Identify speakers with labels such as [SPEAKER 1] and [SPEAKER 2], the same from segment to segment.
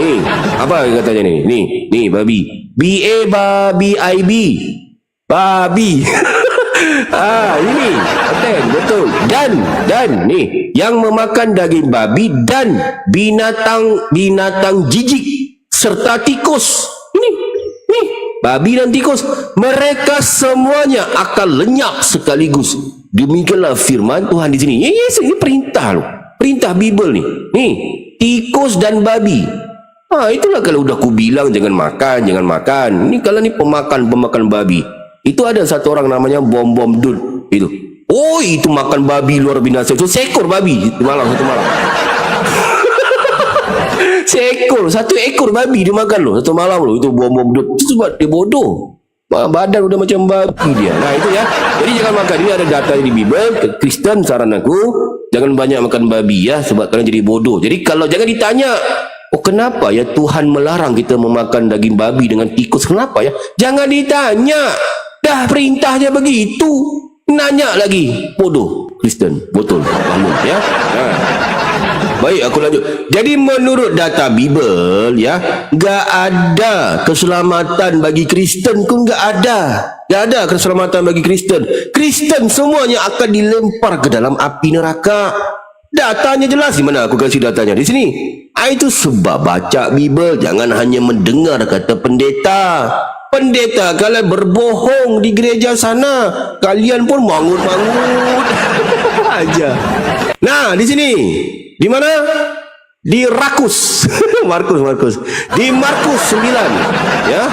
[SPEAKER 1] Ni, apa katanya ni? Ni babi. B-A-B-I-B. Babi. Ini betul. Dan ni yang memakan daging babi dan binatang jijik serta tikus. Ni babi dan tikus, mereka semuanya akan lenyap sekaligus. Demikianlah firman Tuhan di sini. Yes, ini perintah loh. Perintah Bible ni. Ni tikus dan babi. Itulah kalau udah ku bilang jangan makan. Ni kalau ni pemakan babi. Itu ada satu orang namanya Bom Dud itu. Oh, itu makan babi luar binasa. Itu seekor babi satu malam. Satu ekor babi dia makan loh satu malam loh. Itu Bom Dud. Itu sebab dia bodoh. Badan udah macam babi dia. Nah itu ya. Jadi jangan makan. Ini ada data di Bible. Kristen saran aku, jangan banyak makan babi ya, sebab kalian jadi bodoh. Jadi kalau jangan ditanya, oh kenapa ya Tuhan melarang kita memakan daging babi dengan tikus? Kenapa ya? Jangan ditanya. Dah perintahnya begitu. Nanya lagi. Bodoh Kristen. Betul. Bangun ya. Baik, aku lanjut. Jadi menurut data Bible ya, enggak ada keselamatan bagi Kristen pun enggak ada. Enggak ada keselamatan bagi Kristen. Kristen semuanya akan dilempar ke dalam api neraka. Datanya jelas. Di mana aku kasih datanya? Di sini. Itu sebab baca Bible, jangan hanya mendengar kata pendeta. Pendeta kalian berbohong di gereja sana, kalian pun mangut-mangut aja. Nah, di sini. Di mana? Di Markus. Markus. Di Markus 9, ya.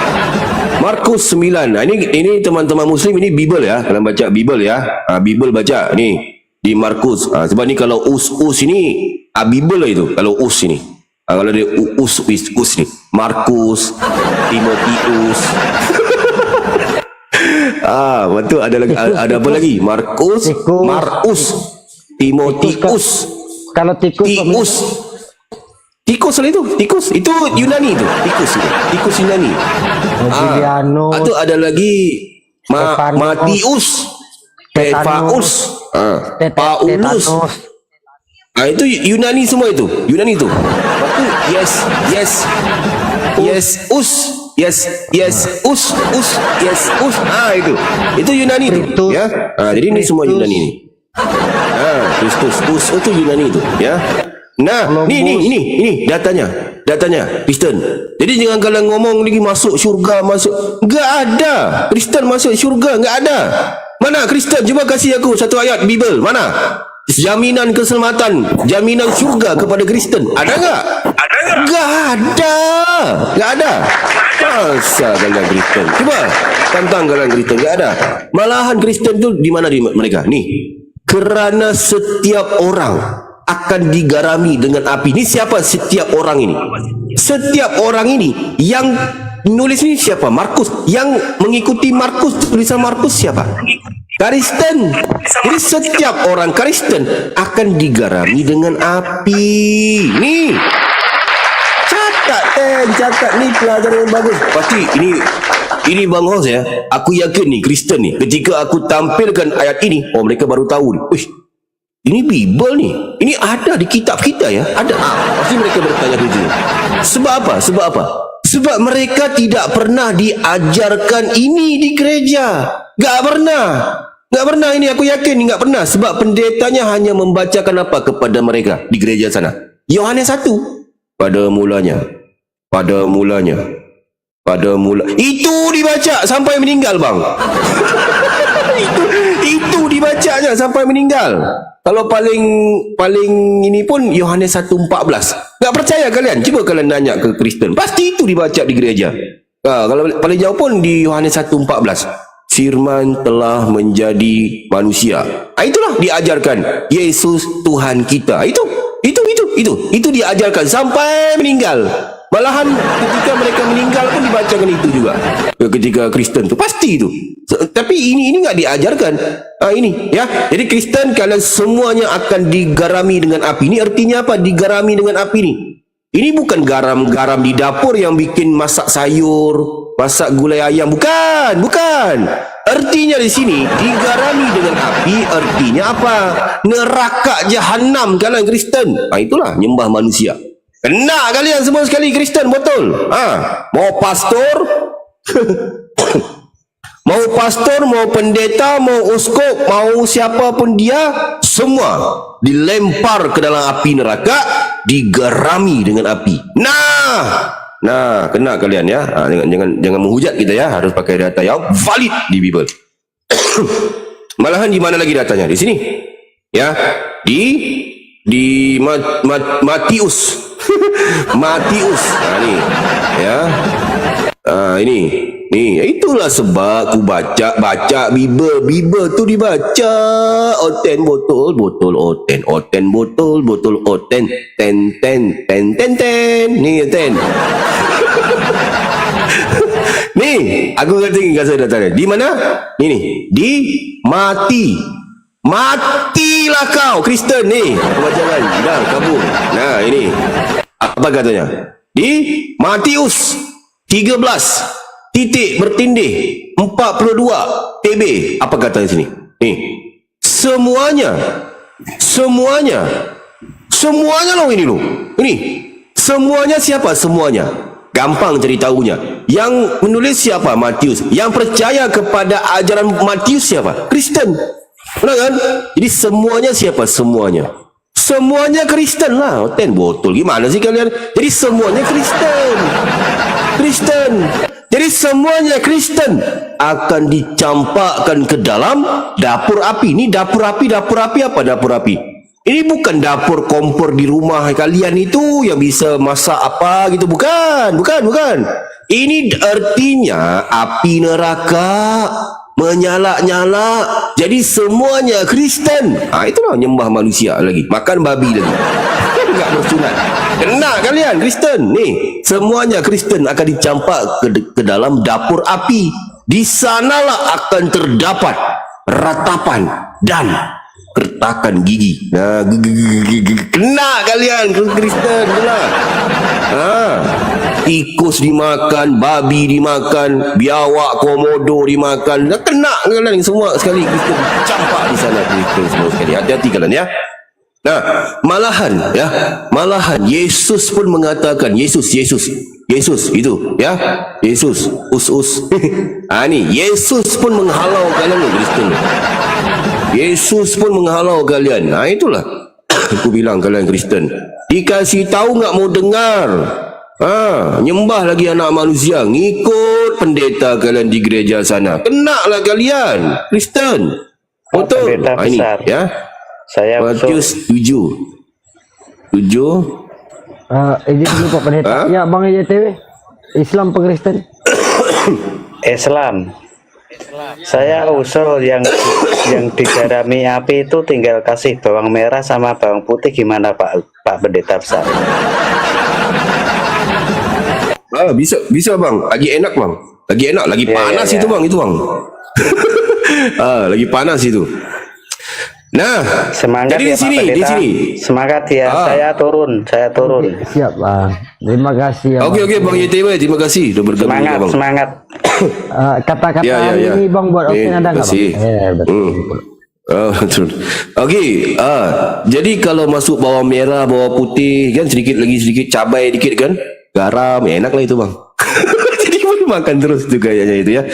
[SPEAKER 1] Markus 9. Nah, ini teman-teman muslim, ini Bible ya. Kalian baca Bible ya. Bible baca nih di Markus. Sebab ni kalau us ini Bible lah itu. Kalau us ini. Kalau dia us ni. Markus, Timotius. Betul, ada apa lagi? Markus, Timotius.
[SPEAKER 2] Kalau
[SPEAKER 1] tikus lah itu. Tikus itu Yunani itu. Tikus Yunani. Itu ada lagi Matius, Paulus. Itu Yunani semua itu. Yunani itu. Itu Yunani itu. Ya. Jadi ini semua Yunani ini. Kristus itu Yunani itu, ya. Nah, ini datanya Kristen. Jadi jangan kalian ngomong lagi masuk syurga, enggak ada. Kristen masuk syurga enggak ada. Mana Kristen? Cuba kasih aku satu ayat Bible. Mana? Jaminan keselamatan, jaminan syurga kepada Kristen. Ada enggak? Enggak ada. Masa kalian Kristen? Cuba tantang kalian Kristen, enggak ada. Malahan Kristen tu di mana mereka? Nih. Kerana setiap orang akan digarami dengan api. Ini siapa setiap orang ini? Setiap orang ini yang nulis ini siapa? Markus. Yang mengikuti Markus, tulisan Markus siapa? Kristen. Jadi setiap orang Kristen akan digarami dengan api. Nih. Catat ni pelajaran yang bagus. Pasti ini Bang Hos ya. Aku yakin nih Kristen nih, ketika aku tampilkan ayat ini, mereka baru tahu nih. Ini Bible nih. Ini ada di kitab kita ya. Ada. Pasti mereka bertanya begitu. Sebab apa? Sebab mereka tidak pernah diajarkan ini di gereja. Gak pernah ini, aku yakin ini gak pernah. Sebab pendetanya hanya membacakan apa kepada mereka di gereja sana? Yohanes 1. Pada mulanya. Itu dibaca sampai meninggal, bang. itu dibacanya sampai meninggal. Kalau paling ini pun Yohanes 1:14. Enggak percaya kalian? Cuba kalian nanya ke Kristen. Pasti itu dibaca di gereja. Kalau paling jauh pun di Yohanes 1:14. Firman telah menjadi manusia. Itulah diajarkan Yesus Tuhan kita. Itu diajarkan sampai meninggal. Malahan ketika mereka meninggal pun dibacakan itu juga. Ketika Kristen tu pasti itu. Tapi ini enggak diajarkan. Ini ya. Jadi Kristen kalian semuanya akan digarami dengan api. Ini artinya apa? Digarami dengan api ini. Ini bukan garam di dapur yang bikin masak sayur, masak gulai ayam. Bukan. Artinya di sini digarami dengan api artinya apa? Neraka jahanam kalian Kristen. Itulah nyembah manusia. Kena kalian semua sekali Kristen, betul. Mau pastor, mau pastor, mau pendeta, mau uskup, mau siapa pun dia, semua dilempar ke dalam api neraka, digerami dengan api. Nah, kena kalian ya. Jangan menghujat kita ya, harus pakai data yang valid di Bible. Malahan di mana lagi datanya? Di sini. Ya, di Matius. Matius. Ni. Ya. Ini. Itulah sebab aku baca Bible tu dibaca. Oten botol oten botol oten ten. Ni oten. Ni, aku kata kasih datanya. Di mana? Ni. Di Matilah kau Kristen ni. Aku baca kan. Dah kabur. Nah, ini. Apa katanya? Di Matius 13 titik bertindih 42 TB. Apa kata di sini? Ni. Semuanya loh ini loh. Ini. Semuanya siapa? Semuanya. Gampang cari tahunya. Yang menulis siapa? Matius. Yang percaya kepada ajaran Matius siapa? Kristen. Benar kan? Jadi semuanya siapa? Semuanya Kristen lah. Ten botol. Gimana sih kalian? Jadi semuanya Kristen. Jadi semuanya Kristen akan dicampakkan ke dalam dapur api. Ini dapur api apa? Dapur api. Ini bukan dapur kompor di rumah kalian itu yang bisa masak apa gitu. Bukan. Ini artinya api neraka menyala-nyala. Jadi semuanya Kristen. Itulah nyembah manusia lagi. Makan babi lagi. Enggak bersunat. Kena kalian Kristen. Nih, semuanya Kristen akan dicampak ke dalam dapur api. Di sanalah akan terdapat ratapan dan kertakan gigi. Nah, kena kalian Kristen, kena. Tikus dimakan, babi dimakan, biawak komodo dimakan. Kena kalian semua sekali Kristen campak di sana Kristen semua sekali. Hati-hati kalian ya. Nah, malahan Yesus pun mengatakan, Yesus itu ya, Yesus ni Yesus pun menghalau kalian Kristen. Yesus pun menghalau kalian. Itulah aku bilang kalian Kristen dikasih tahu nggak mau dengar. Nyembah lagi anak manusia, ngikut pendeta kalian di gereja sana. Kena lah kalian Kristen. Betul. Ini ya. Saya Matius 7. Izin
[SPEAKER 2] dulu Pak Pendeta. Ya Bang YTW. Islam apa Kristen?
[SPEAKER 3] Islam. Saya usul yang digarami api itu tinggal kasih bawang merah sama bawang putih, gimana Pak Pendeta besar?
[SPEAKER 1] Bisa Bang. Lagi enak Bang. Lagi panas itu Bang, itu Bang. Lagi panas itu. Nah,
[SPEAKER 3] semangat
[SPEAKER 1] jadi
[SPEAKER 3] ya,
[SPEAKER 1] di sini.
[SPEAKER 3] Semangat ya, saya turun.
[SPEAKER 2] Siap Bang. Terima kasih ya.
[SPEAKER 1] Oke Bang YTW, terima kasih sudah bergabung ya, Bang.
[SPEAKER 3] Semangat.
[SPEAKER 2] Kata-kata ini Bang buat Oken ada nggak Bang?
[SPEAKER 1] Betul. Okey, jadi kalau masuk bawang merah, bawang putih kan sedikit cabai dikit kan, garam, enak lah itu Bang. Jadi boleh makan terus tu kayaknya itu ya,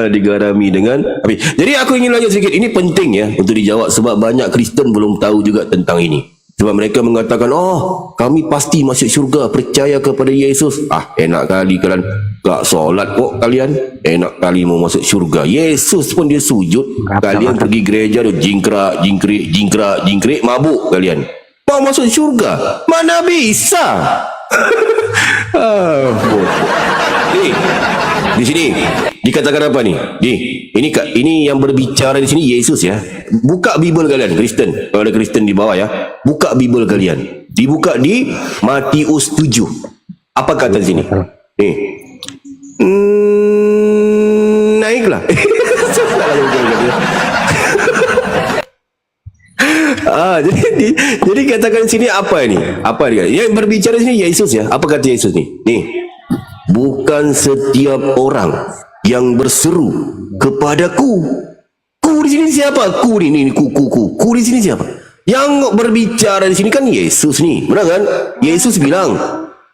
[SPEAKER 1] digarami dengan api. Jadi aku ingin lanjut sedikit, ini penting ya untuk dijawab sebab banyak Kristen belum tahu juga tentang ini. Sebab mereka mengatakan, kami pasti masuk syurga, percaya kepada Yesus. Enak kali kalian tak solat kok kalian. Enak kali mau masuk syurga. Yesus pun dia sujud. Kalian pergi gereja tu jingkrak, mabuk kalian. Mau masuk syurga? Mana bisa? Di sini dikatakan apa ni? Ini yang berbicara di sini Yesus ya. Buka Bible kalian Kristen. Kalau ada Kristen di bawah ya, buka Bible kalian. Dibuka di Matius 7. Apa kata di sini? Nih. Naiklah. Jadi katakan di sini apa ini? Apa dia? Yang berbicara di sini Yesus ya. Apa kata Yesus ni? Nih. Bukan setiap orang yang berseru kepadaku. Ku di sini siapa? Ku ni ku di sini siapa? Yang berbicara di sini kan Yesus ni. Benar kan? Yesus bilang,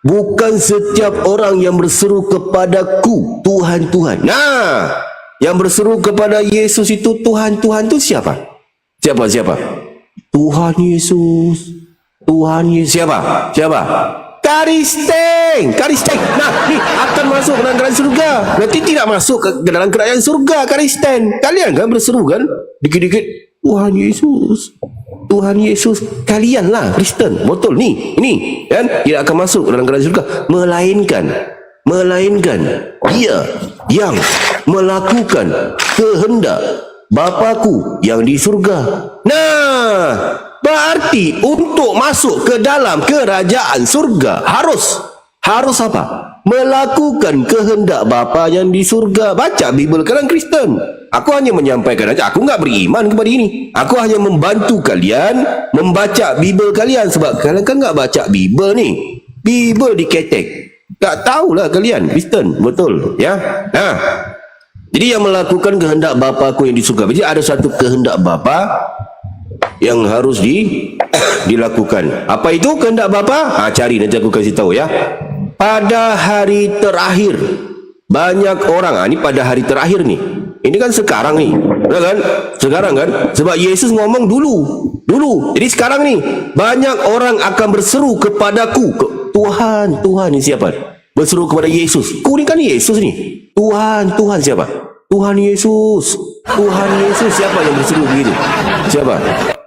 [SPEAKER 1] bukan setiap orang yang berseru kepadaku Tuhan, Tuhan. Nah, yang berseru kepada Yesus itu Tuhan, Tuhan itu siapa? Siapa? Tuhan Yesus. Tuhan Yesus. Siapa? Kristen. Nah, ni akan masuk ke dalam kerajaan surga. Nanti tidak masuk ke dalam kerajaan surga Kristen. Kalian kan berseru kan? Dikit-dikit Tuhan Yesus. Tuhan Yesus. Kalianlah Kristen. Betul ni. Ini kan tidak akan masuk ke dalam kerajaan surga, melainkan dia yang melakukan kehendak Bapaku yang di surga. Nah, berarti untuk masuk ke dalam kerajaan surga harus apa? Melakukan kehendak Bapa yang di surga. Baca Bibel kalian Kristen. Aku hanya menyampaikan aja. Aku enggak beriman kepada ini. Aku hanya membantu kalian membaca Bibel kalian, sebab kalian kan enggak baca Bibel ni. Bibel diketek. Tak tahulah kalian Kristen, betul ya? Nah, jadi yang melakukan kehendak Bapaku yang di surga. Jadi ada satu kehendak Bapa yang harus dilakukan. Apa itu kehendak Bapa? Cari nanti aku kasih tahu ya. Pada hari terakhir banyak orang, ini pada hari terakhir nih. Ini kan sekarang nih. Betul kan? Sekarang kan? Sebab Yesus ngomong dulu. Jadi sekarang nih banyak orang akan berseru kepadaku. Tuhan ini siapa? Berseru kepada Yesus. Kau ni kan Yesus ni. Tuhan siapa? Tuhan Yesus. Siapa yang berseru begitu? Siapa?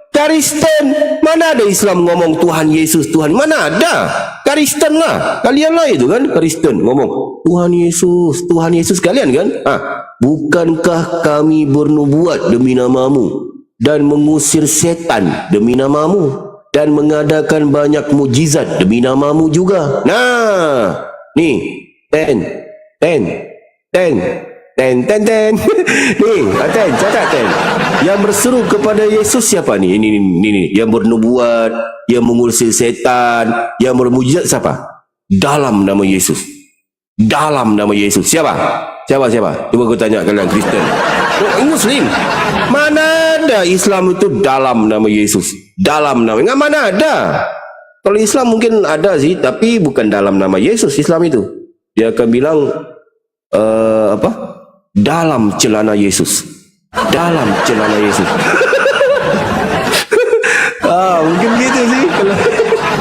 [SPEAKER 1] Kristen. Mana ada Islam ngomong Tuhan Yesus, Tuhan? Mana ada? Kristen lah. Kalian lah itu kan Kristen ngomong Tuhan Yesus kalian kan? Bukankah kami bernubuat demi namamu dan mengusir setan demi namamu dan mengadakan banyak mujizat demi namamu juga? Nah, nih, ten. Nih, catat. Yang berseru kepada Yesus siapa ni? Ini. Yang bernubuat, yang mengusir setan, yang bermujizat siapa? Dalam nama Yesus. Siapa? Cuba aku tanya kalian Kristen. Muslim. Mana ada Islam itu dalam nama Yesus? Enggak, mana ada? Kalau Islam mungkin ada sih, tapi bukan dalam nama Yesus Islam itu. Dia akan bilang dalam celana Yesus. Mungkin gitu sih kalau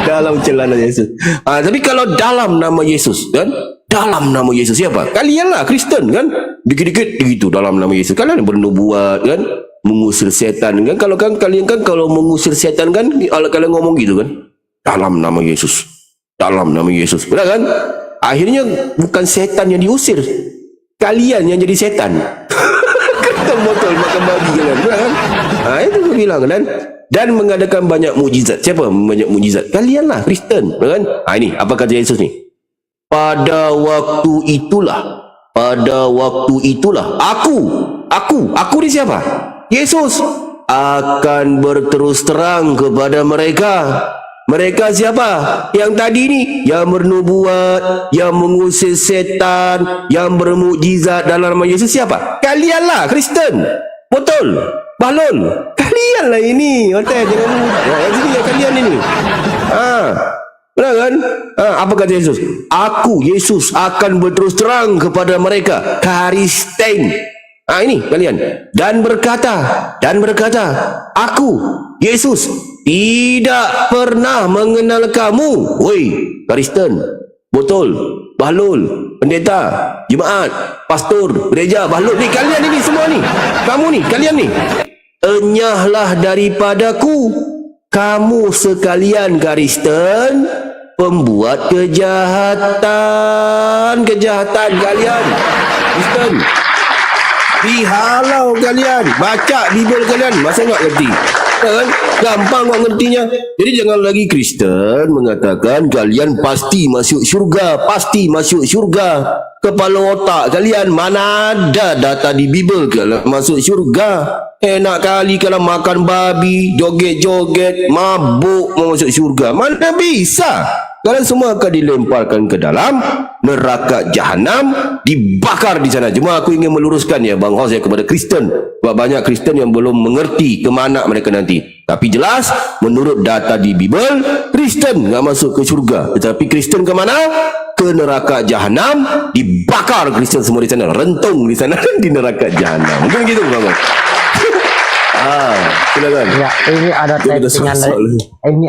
[SPEAKER 1] dalam celana Yesus. Tapi kalau dalam nama Yesus kan? Dalam nama Yesus siapa? Kalianlah Kristen kan? Dikit-dikit begitu dalam nama Yesus. Kalian bernubuat kan? Mengusir setan kan? Kalian kan kalau mengusir setan kan kalian ngomong gitu kan? Dalam nama Yesus. Benar kan? Akhirnya bukan setan yang diusir, kalian yang jadi setan. Kristen betul makan babi kalian, benar kan? Itu aku bilang kan. Dan mengadakan banyak mujizat. Siapa banyak mujizat? Kalianlah Kristen, benar kan? Ini apa kata Yesus ni? Pada waktu itulah aku ni siapa? Yesus akan berterus terang kepada mereka siapa? Yang tadi ni, yang bernubuat, yang mengusir setan, yang bermukjizat dalam nama Yesus siapa? Kalianlah Kristen. Betul. Balon. Kalianlah ini. Hotel jangan yang sini yang kalian ini. Benar kan? Apa kata Yesus? Aku Yesus akan berterus terang kepada mereka. Kristen. Ini kalian. Dan berkata, aku Yesus tidak pernah mengenal kamu. Woi, Kristen. Betul. Bahlul, pendeta, jemaat, pastor, gereja, bahlul ni kalian ini semua ni. Kamu ni, kalian ni. Enyahlah daripadaku kamu sekalian Kristen, pembuat kejahatan kalian. Kristen. Dihalau kalian, baca Bibel kalian, masa enggak ngerti? Kan? Gampang kok ngertinya. Jadi jangan lagi Kristen mengatakan kalian pasti masuk syurga. Kepala otak kalian mana ada data di Bible kalau masuk syurga. Enak kali kalau makan babi, joget-joget, mabuk mau masuk syurga. Mana bisa? Kalian semua akan dilemparkan ke dalam neraka jahanam, dibakar di sana. Cuma aku ingin meluruskan ya Bang Hos ya kepada Kristen. Sebab banyak Kristen yang belum mengerti ke mana mereka nanti. Tapi jelas menurut data di Bible, Kristen enggak masuk ke syurga. Tetapi Kristen ke mana? Ke neraka jahanam, dibakar Kristen semua di sana, rentung di sana di neraka jahanam. Mungkin gitu Bang. Silakan.
[SPEAKER 2] Ya, ini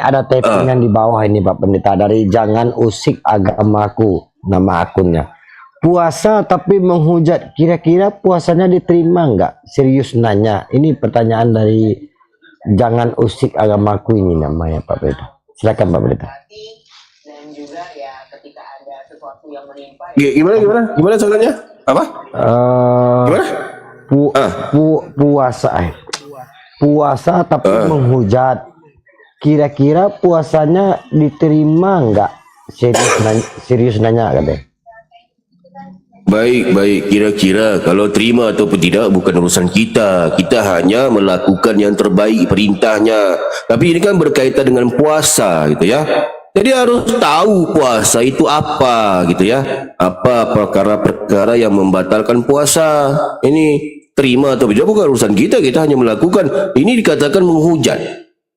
[SPEAKER 2] ada tappingan di bawah ini Pak Pendeta dari Jangan Usik Agamaku, nama akunnya. Puasa tapi menghujat, kira-kira puasanya diterima enggak? Serius nanya. Ini pertanyaan dari Jangan Usik Agamaku ini namanya Pak Pendeta. Silakan Pak Pendeta.
[SPEAKER 4] Dan juga ya ketika ada sesuatu yang menimpa
[SPEAKER 1] Gimana soalnya? Apa? Gimana?
[SPEAKER 2] Puasa tapi menghujat, kira-kira puasanya diterima enggak? Serius nanya katanya.
[SPEAKER 1] Baik, kira-kira kalau terima ataupun tidak bukan urusan kita. Kita hanya melakukan yang terbaik perintahnya. Tapi ini kan berkaitan dengan puasa gitu ya. Jadi harus tahu puasa itu apa gitu ya. Apa perkara-perkara yang membatalkan puasa. Ini terima atau tidak bukan urusan kita. Kita hanya melakukan. Ini dikatakan menghujat.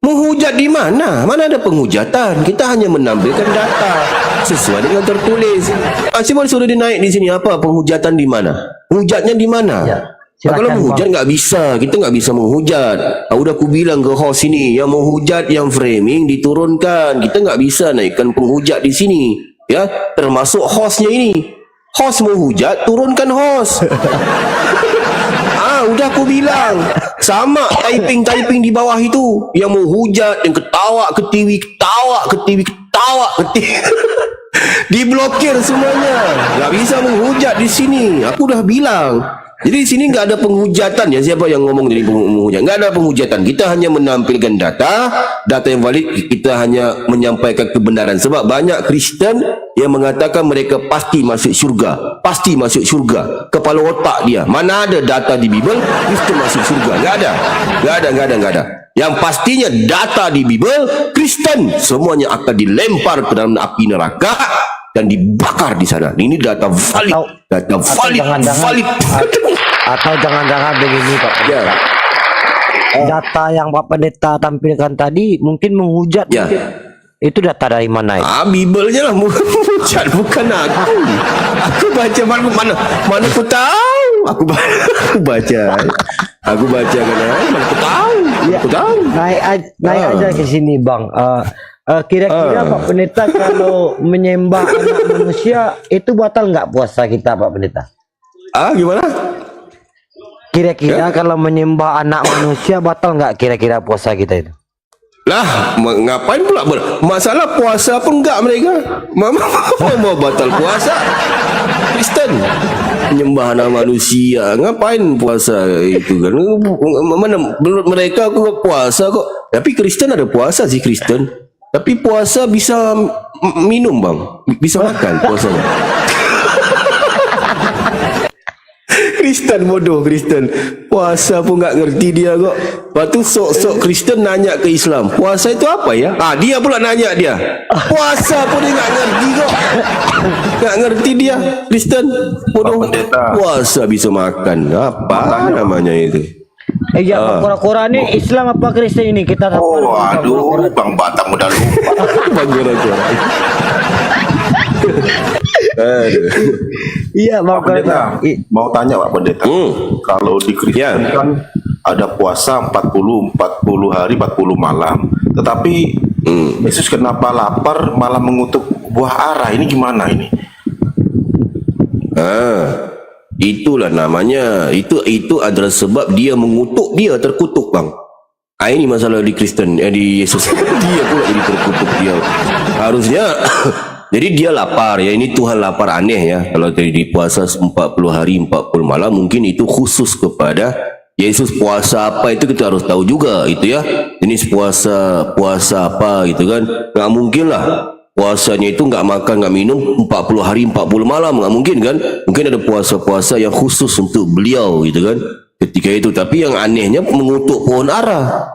[SPEAKER 1] Menghujat di mana? Mana ada penghujatan? Kita hanya menampilkan data sesuai dengan tertulis. Coba suruh dinaik di sini apa penghujatan di mana? Hujatnya di mana?
[SPEAKER 2] Ya,
[SPEAKER 1] Kalau menghujat nggak bisa, kita nggak bisa menghujat. Udah aku bilang ke host ini, yang menghujat, yang framing diturunkan. Kita nggak bisa naikkan penghujat di sini, ya. Termasuk hostnya ini. Host menghujat, turunkan host. Udah aku bilang sama typing di bawah itu yang menghujat, yang ketawa ke TV, diblokir semuanya. Gak bisa menghujat di sini. Aku udah bilang. Jadi di sini nggak ada penghujatan ya. Siapa yang ngomong dari penghujat? Nggak ada penghujatan. Kita hanya menampilkan data yang valid. Kita hanya menyampaikan kebenaran. Sebab banyak Kristen yang mengatakan mereka pasti masuk syurga, pasti masuk syurga. Kepala otak dia. Mana ada data di Bible Kristen masuk syurga? Nggak ada. Yang pastinya data di Bible Kristen semuanya akan dilempar ke dalam api neraka dan dibakar di sana. Ini data valid.
[SPEAKER 2] Atau jangan-jangan begini Pak Pendeta. Data yang Pak Pendeta tampilkan tadi mungkin menghujat.
[SPEAKER 1] Ya.
[SPEAKER 2] Itu data dari mana itu?
[SPEAKER 1] Bible-nya lah menghujat, bukan aku. Aku baca mana aku tahu. Aku baca kan, mana aku tahu.
[SPEAKER 2] Ya,
[SPEAKER 1] Aku tahu.
[SPEAKER 2] Naik aja ke sini Bang. Kira-kira Pak Pendeta kalau menyembah anak manusia itu batal nggak puasa kita Pak Pendeta?
[SPEAKER 1] Gimana?
[SPEAKER 2] Kira-kira kalau menyembah anak manusia batal nggak kira-kira puasa kita itu?
[SPEAKER 1] Lah, ngapain pula masalah puasa pun enggak mereka. Mau batal puasa. Kristen menyembah anak manusia, ngapain puasa itu kan? Mana menurut mereka aku puasa kok. Tapi Kristen ada puasa sih Kristen. Tapi puasa bisa minum Bang, bisa makan puasanya. Kristen bodoh Kristen. Puasa pun nggak ngerti dia kok. Lepas tu sok-sok Kristen nanya ke Islam. Puasa itu apa ya? Dia pula nanya dia. Puasa pun dia nggak ngerti kok. Nggak ngerti dia Kristen bodoh. Puasa bisa makan. Apa namanya itu?
[SPEAKER 2] Ya kura-kura ini Islam apa Kristen ini kita tahu.
[SPEAKER 5] Aduh, Bang Batam udah lupa.
[SPEAKER 1] Bang kura-kura.
[SPEAKER 2] Iya
[SPEAKER 5] Pak Pendeta, mau tanya Pak Pendeta, kalau di Kristen kan ada puasa 40 hari 40 malam, tetapi Yesus kenapa lapar malah mengutuk buah ara, ini gimana ini?
[SPEAKER 1] Itulah namanya. Itu adalah sebab dia mengutuk, dia terkutuk Bang. Ini masalah di Kristen, di Yesus. Dia pula jadi terkutuk dia. Harusnya jadi dia lapar ya, ini Tuhan lapar aneh ya. Kalau tadi di puasa 40 hari 40 malam mungkin itu khusus kepada Yesus. Puasa apa itu kita harus tahu juga itu ya. Jenis puasa apa gitu kan. Nggak mungkin lah puasanya itu nggak makan nggak minum 40 hari 40 malam, nggak mungkin kan? Mungkin ada puasa-puasa yang khusus untuk beliau gitu kan ketika itu. Tapi yang anehnya mengutuk pohon ara.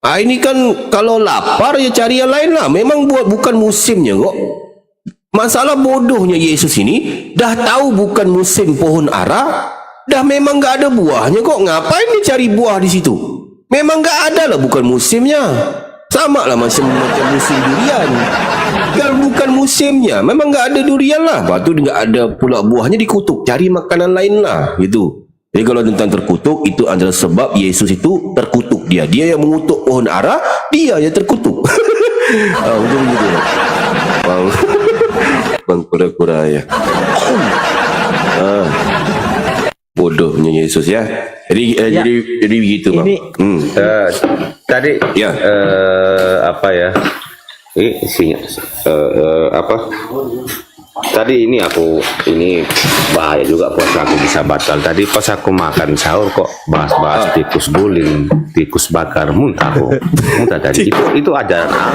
[SPEAKER 1] Ini kan kalau lapar ya cari yang lain lah, memang bukan musimnya kok. Masalah bodohnya Yesus ini dah tahu bukan musim pohon ara, dah memang nggak ada buahnya kok, ngapain dia cari buah di situ? Memang nggak ada lah, bukan musimnya. Sama lah macam musim durian. Kalau bukan musimnya, memang nggak ada durian lah. Lepas tu nggak ada pula buahnya, dikutuk, cari makanan lain lah gitu. Jadi kalau tentang terkutuk, itu adalah sebab Yesus itu terkutuk dia. Dia yang mengutuk pohon ara, dia yang terkutuk. Betul begitu. Bang, bang kura-kura ya. Bodohnya Yesus ya. Jadi begitu bang.
[SPEAKER 6] Tadi
[SPEAKER 1] Ya.
[SPEAKER 6] apa ya? Apa? Tadi ini bahaya juga puasa aku bisa batal. Tadi pas aku makan sahur kok bahas-bahas tikus guling, tikus bakar, muntah tadi. Itu ajaran apa?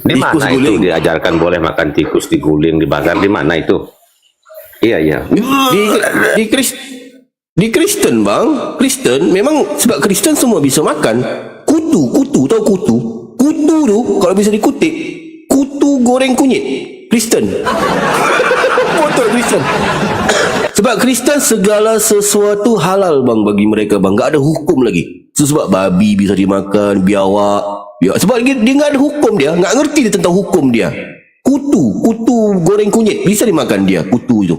[SPEAKER 6] Di
[SPEAKER 1] Tikus
[SPEAKER 6] mana
[SPEAKER 1] guling.
[SPEAKER 6] itu diajarkan boleh makan tikus diguling, dibakar, di mana itu? Iya.
[SPEAKER 1] Di Kristen bang, Kristen memang sebab Kristen semua bisa makan. Kutu tahu kutu tu kalau bisa dikutip, kutu goreng kunyit Kristen. Betul Kristen. Sebab Kristen segala sesuatu halal bang bagi mereka bang, nggak ada hukum lagi. Sebab babi bisa dimakan, biawak. Sebab dia nggak ada hukum, dia nggak ngerti dia tentang hukum dia. Kutu goreng kunyit bisa dimakan dia, kutu itu.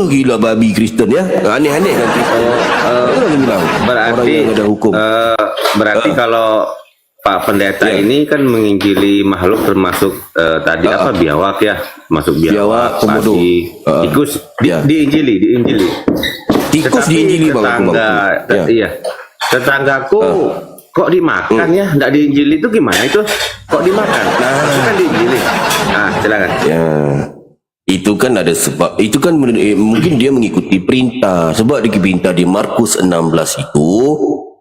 [SPEAKER 1] Gila babi Kristen ya, aneh-aneh nanti.
[SPEAKER 6] Berarti
[SPEAKER 1] orang yang ada hukum.
[SPEAKER 6] Berarti kalau Pak Pendeta ini kan menginjili makhluk termasuk tadi apa biawak ya, masuk biawak,
[SPEAKER 1] komodo,
[SPEAKER 6] pasti, tikus
[SPEAKER 1] ya.
[SPEAKER 6] diinjili.
[SPEAKER 1] Tikus
[SPEAKER 6] Tetapi
[SPEAKER 1] diinjili bang.
[SPEAKER 6] Iya, tetanggaku kok dimakan ya, nggak diinjili itu gimana itu? Kok dimakan? Itu kan diinjili. Nah, silakan.
[SPEAKER 1] Ya, itu kan ada sebab. Itu kan mungkin dia mengikuti perintah. Sebab di perintah di Markus 16 itu,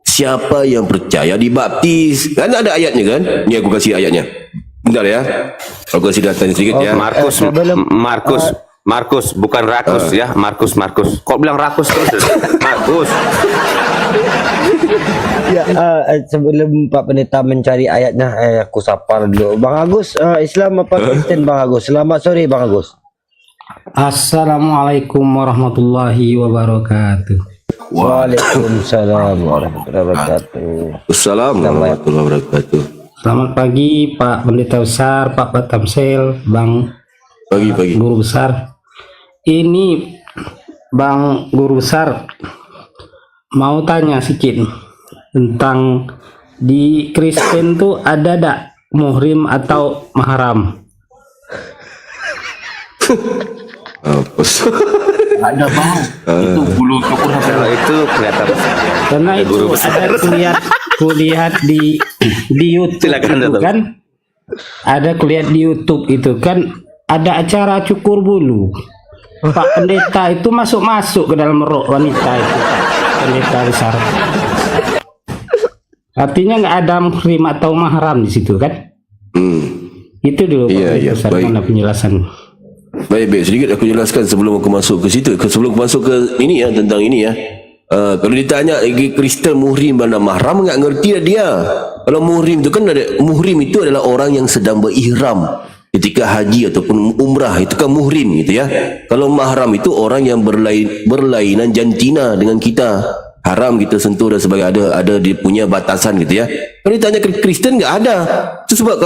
[SPEAKER 1] siapa yang percaya dibaptis. Kan ada ayatnya kan? Ni aku kasih ayatnya. Bentar ya. Aku kasih datanya sedikit ya.
[SPEAKER 6] Markus bukan rakus ya, Markus. Kok bilang rakus terus? Markus.
[SPEAKER 2] Ya, sebelum Pak Pendeta mencari ayatnya, aku sapa dulu. Bang Agus, Islam apa Kristen Bang Agus? Selamat sore Bang Agus.
[SPEAKER 7] Assalamualaikum warahmatullahi wabarakatuh.
[SPEAKER 2] Waalaikumsalam warahmatullahi wabarakatuh.
[SPEAKER 1] Assalamualaikum warahmatullahi wabarakatuh.
[SPEAKER 7] Selamat pagi Pak Pendeta Besar, Pak Tamsil, Bang
[SPEAKER 1] Pagi.
[SPEAKER 7] Guru Besar. Ini Bang Guru Besar mau tanya sedikit tentang di Kristen tuh ada tak muhrim atau mahram?
[SPEAKER 5] Ada bang, itu bulu cukur
[SPEAKER 6] Kalau itu kelihatan.
[SPEAKER 7] Karena itu ada kulihat di YouTube
[SPEAKER 6] Silakan,
[SPEAKER 7] itu
[SPEAKER 6] Dato'.
[SPEAKER 7] kan, ada kulihat di YouTube itu kan ada acara cukur bulu. Pak Pendeta itu masuk ke dalam rok wanita itu, Pendeta Besar. Artinya nggak ada muhrim atau mahram di situ kan? Itu dulu Pak Pendeta Besar,
[SPEAKER 1] baik.
[SPEAKER 7] mana penjelasan?
[SPEAKER 1] Baik, sedikit aku jelaskan sebelum aku masuk ke situ. Sebelum aku masuk ke ini ya, tentang ini ya. Kalau ditanya lagi Kristen muhrim dan mahram, nggak ngerti dia. Kalau muhrim itu kan muhrim itu adalah orang yang sedang berihram ketika haji ataupun umrah, itu kan muhrim gitu ya. Kalau mahram itu orang yang berlainan jantina dengan kita. Haram kita sentuh dan sebagainya, ada dia punya batasan gitu ya. Kalau ditanya Kristen nggak ada. Itu sebab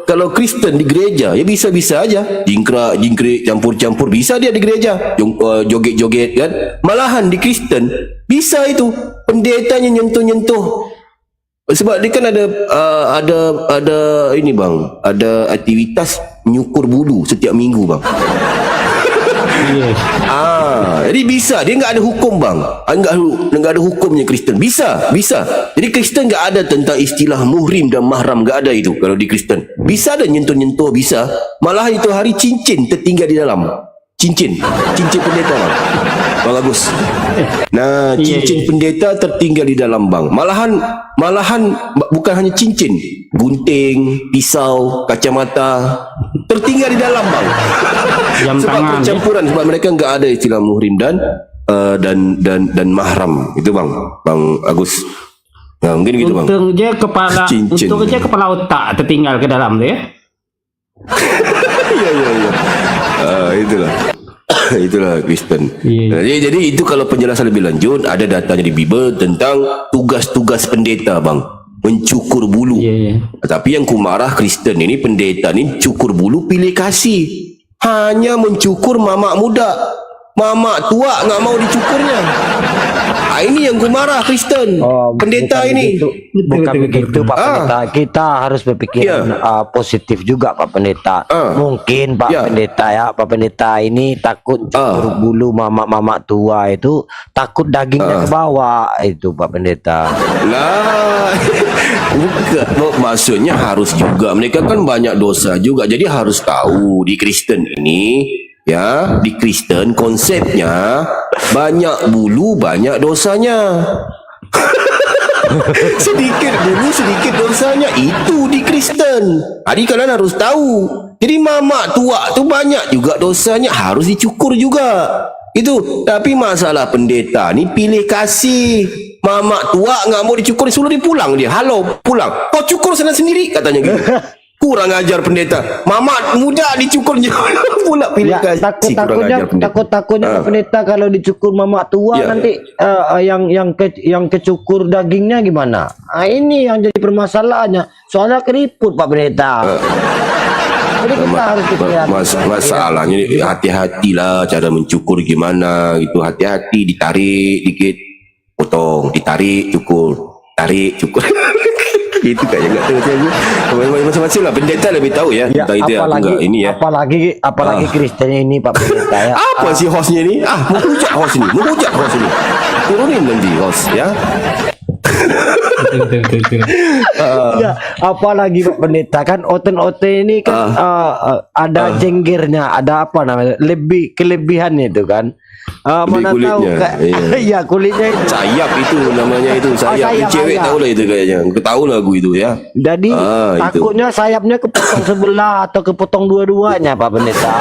[SPEAKER 1] kalau Kristen di gereja ya bisa-bisa aja, jingkrik campur-campur bisa dia di gereja, joget-joget kan. Malahan di Kristen bisa itu pendetanya nyentuh-nyentuh. Sebab dia kan ada ini bang, ada aktivitas nyukur bulu setiap minggu bang.
[SPEAKER 7] Yes.
[SPEAKER 1] Jadi bisa, dia nggak ada hukum bang, nggak ada hukumnya Kristen, bisa. Jadi Kristen nggak ada tentang istilah muhrim dan mahram, nggak ada itu. Kalau di Kristen bisa ada nyentuh bisa, malah itu hari cincin tertinggal di dalam, cincin pendeta bang. Bang Agus. Nah, cincin pendeta tertinggal di dalam bang. Malahan bukan hanya cincin, gunting, pisau, kacamata tertinggal di dalam bang.
[SPEAKER 7] Jam
[SPEAKER 1] Sebab
[SPEAKER 7] tangan,
[SPEAKER 1] percampuran, sebab mereka enggak ada istilah muhrim dan mahram. Itu bang Agus. Nah, mungkin gitu bang.
[SPEAKER 7] Untung je kepala,
[SPEAKER 1] Cincin.
[SPEAKER 7] untung je kepala otak tertinggal ke dalam tu ya.
[SPEAKER 1] Ya. Itulah Kristen.
[SPEAKER 7] Iya.
[SPEAKER 1] Jadi itu kalau penjelasan lebih lanjut ada datanya di Bible tentang tugas-tugas pendeta bang, mencukur bulu.
[SPEAKER 7] Iya.
[SPEAKER 1] Tapi yang kumarah Kristen ini, pendeta ni cukur bulu pilih kasih, hanya mencukur mamak muda, mamak tua nggak mau dicukurnya. Ini yang kumarah Kristen, pendeta
[SPEAKER 2] bukan
[SPEAKER 1] ini.
[SPEAKER 2] Bukan begitu Pak Pendeta. Kita harus berpikir positif juga Pak Pendeta. Mungkin Pak Pendeta Pak Pendeta ini takut cukur bulu mamak-mamak tua itu, takut dagingnya ke bawah itu Pak Pendeta.
[SPEAKER 1] Lah, bukan. Maksudnya harus juga. Mereka kan banyak dosa juga. Jadi harus tahu di Kristen ini, ya, di Kristen konsepnya banyak bulu banyak dosanya. Sedikit bulu sedikit dosanya, itu di Kristen. Jadi kalian harus tahu. Jadi mamak tua tu banyak juga dosanya, harus dicukur juga. Itu. Tapi masalah pendeta ni pilih kasih. Mamak tua nggak mau dicukur, suruh dia pulang dia. Halo, pulang. Kau cukur sana sendiri katanya gitu. Kurang ajar pendeta. Mamak muda dicukur pula pilih kasih.
[SPEAKER 2] Takutnya Pak Pendeta kalau dicukur mamak tua nanti yang kecukur dagingnya gimana? Ini yang jadi permasalahannya. Soalnya keriput Pak Pendeta. Jadi kita harus pikiran.
[SPEAKER 1] Masalahnya hati-hatilah cara mencukur gimana gitu. Hati-hati, ditarik dikit, potong, ditarik, cukur, tarik, cukur. Itu kayaknya nggak tahu saya. Macam-macam lah, pendeta lebih tahu ya tentang itu.
[SPEAKER 2] Apalagi Kristen ini Pak Pendeta ya.
[SPEAKER 1] Apa sih hostnya ini? Menghujat host ini. Turunin nanti host ya.
[SPEAKER 7] Betul.
[SPEAKER 2] Ya, apalagi Pak Pendeta kan oten-oten ini kan ada jenggernya, ada apa namanya, kelebihannya itu kan. Mana tahu iya kulitnya itu.
[SPEAKER 1] Sayap itu namanya itu, sayap. Cewek tahu lah itu kayaknya. Ketahu lagu itu ya.
[SPEAKER 2] Jadi takutnya sayapnya kepotong sebelah atau kepotong dua-duanya Pak Pendeta.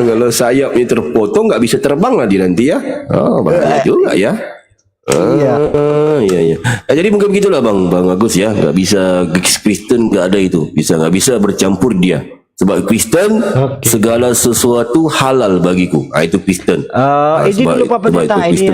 [SPEAKER 1] Kalau sayapnya terpotong nggak bisa terbang lah dia nanti ya. Bahaya juga ya. Iya. Jadi mungkin begitulah Bang Agus ya. Nggak bisa Kristen, nggak ada itu. Nggak bisa bercampur dia. Sebab Kristen segala sesuatu halal bagiku. Itu Kristen.
[SPEAKER 2] Ini dulu Pak Pendeta ini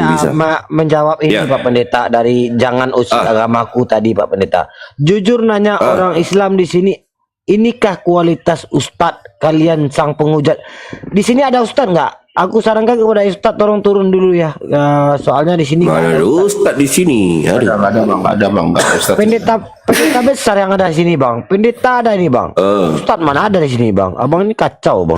[SPEAKER 2] menjawab ini Pak Pendeta dari jangan usik agamaku tadi Pak Pendeta. Jujur nanya orang Islam di sini, inikah kualitas ustadz kalian sang penghujat? Di sini ada ustadz nggak? Aku sarankan kepada ustadz tolong turun dulu ya. Soalnya di sini
[SPEAKER 1] mana ada ustadz di sini? Ada bang. Ustadz.
[SPEAKER 2] Pendeta besar yang ada di sini bang. Pendeta ada ini bang. Ustadz mana ada di sini bang? Abang ini kacau bang.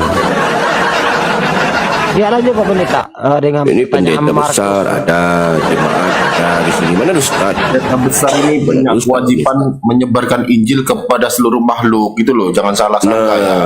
[SPEAKER 2] Ya lanjut Pak Pendeta dengan
[SPEAKER 1] ini pendeta besar ada, jemaat ada di sini. Mana ada ustadz?
[SPEAKER 5] Pendeta besar ini punya kewajiban menyebarkan Injil kepada seluruh makhluk gitu loh. Jangan salah sangka ya.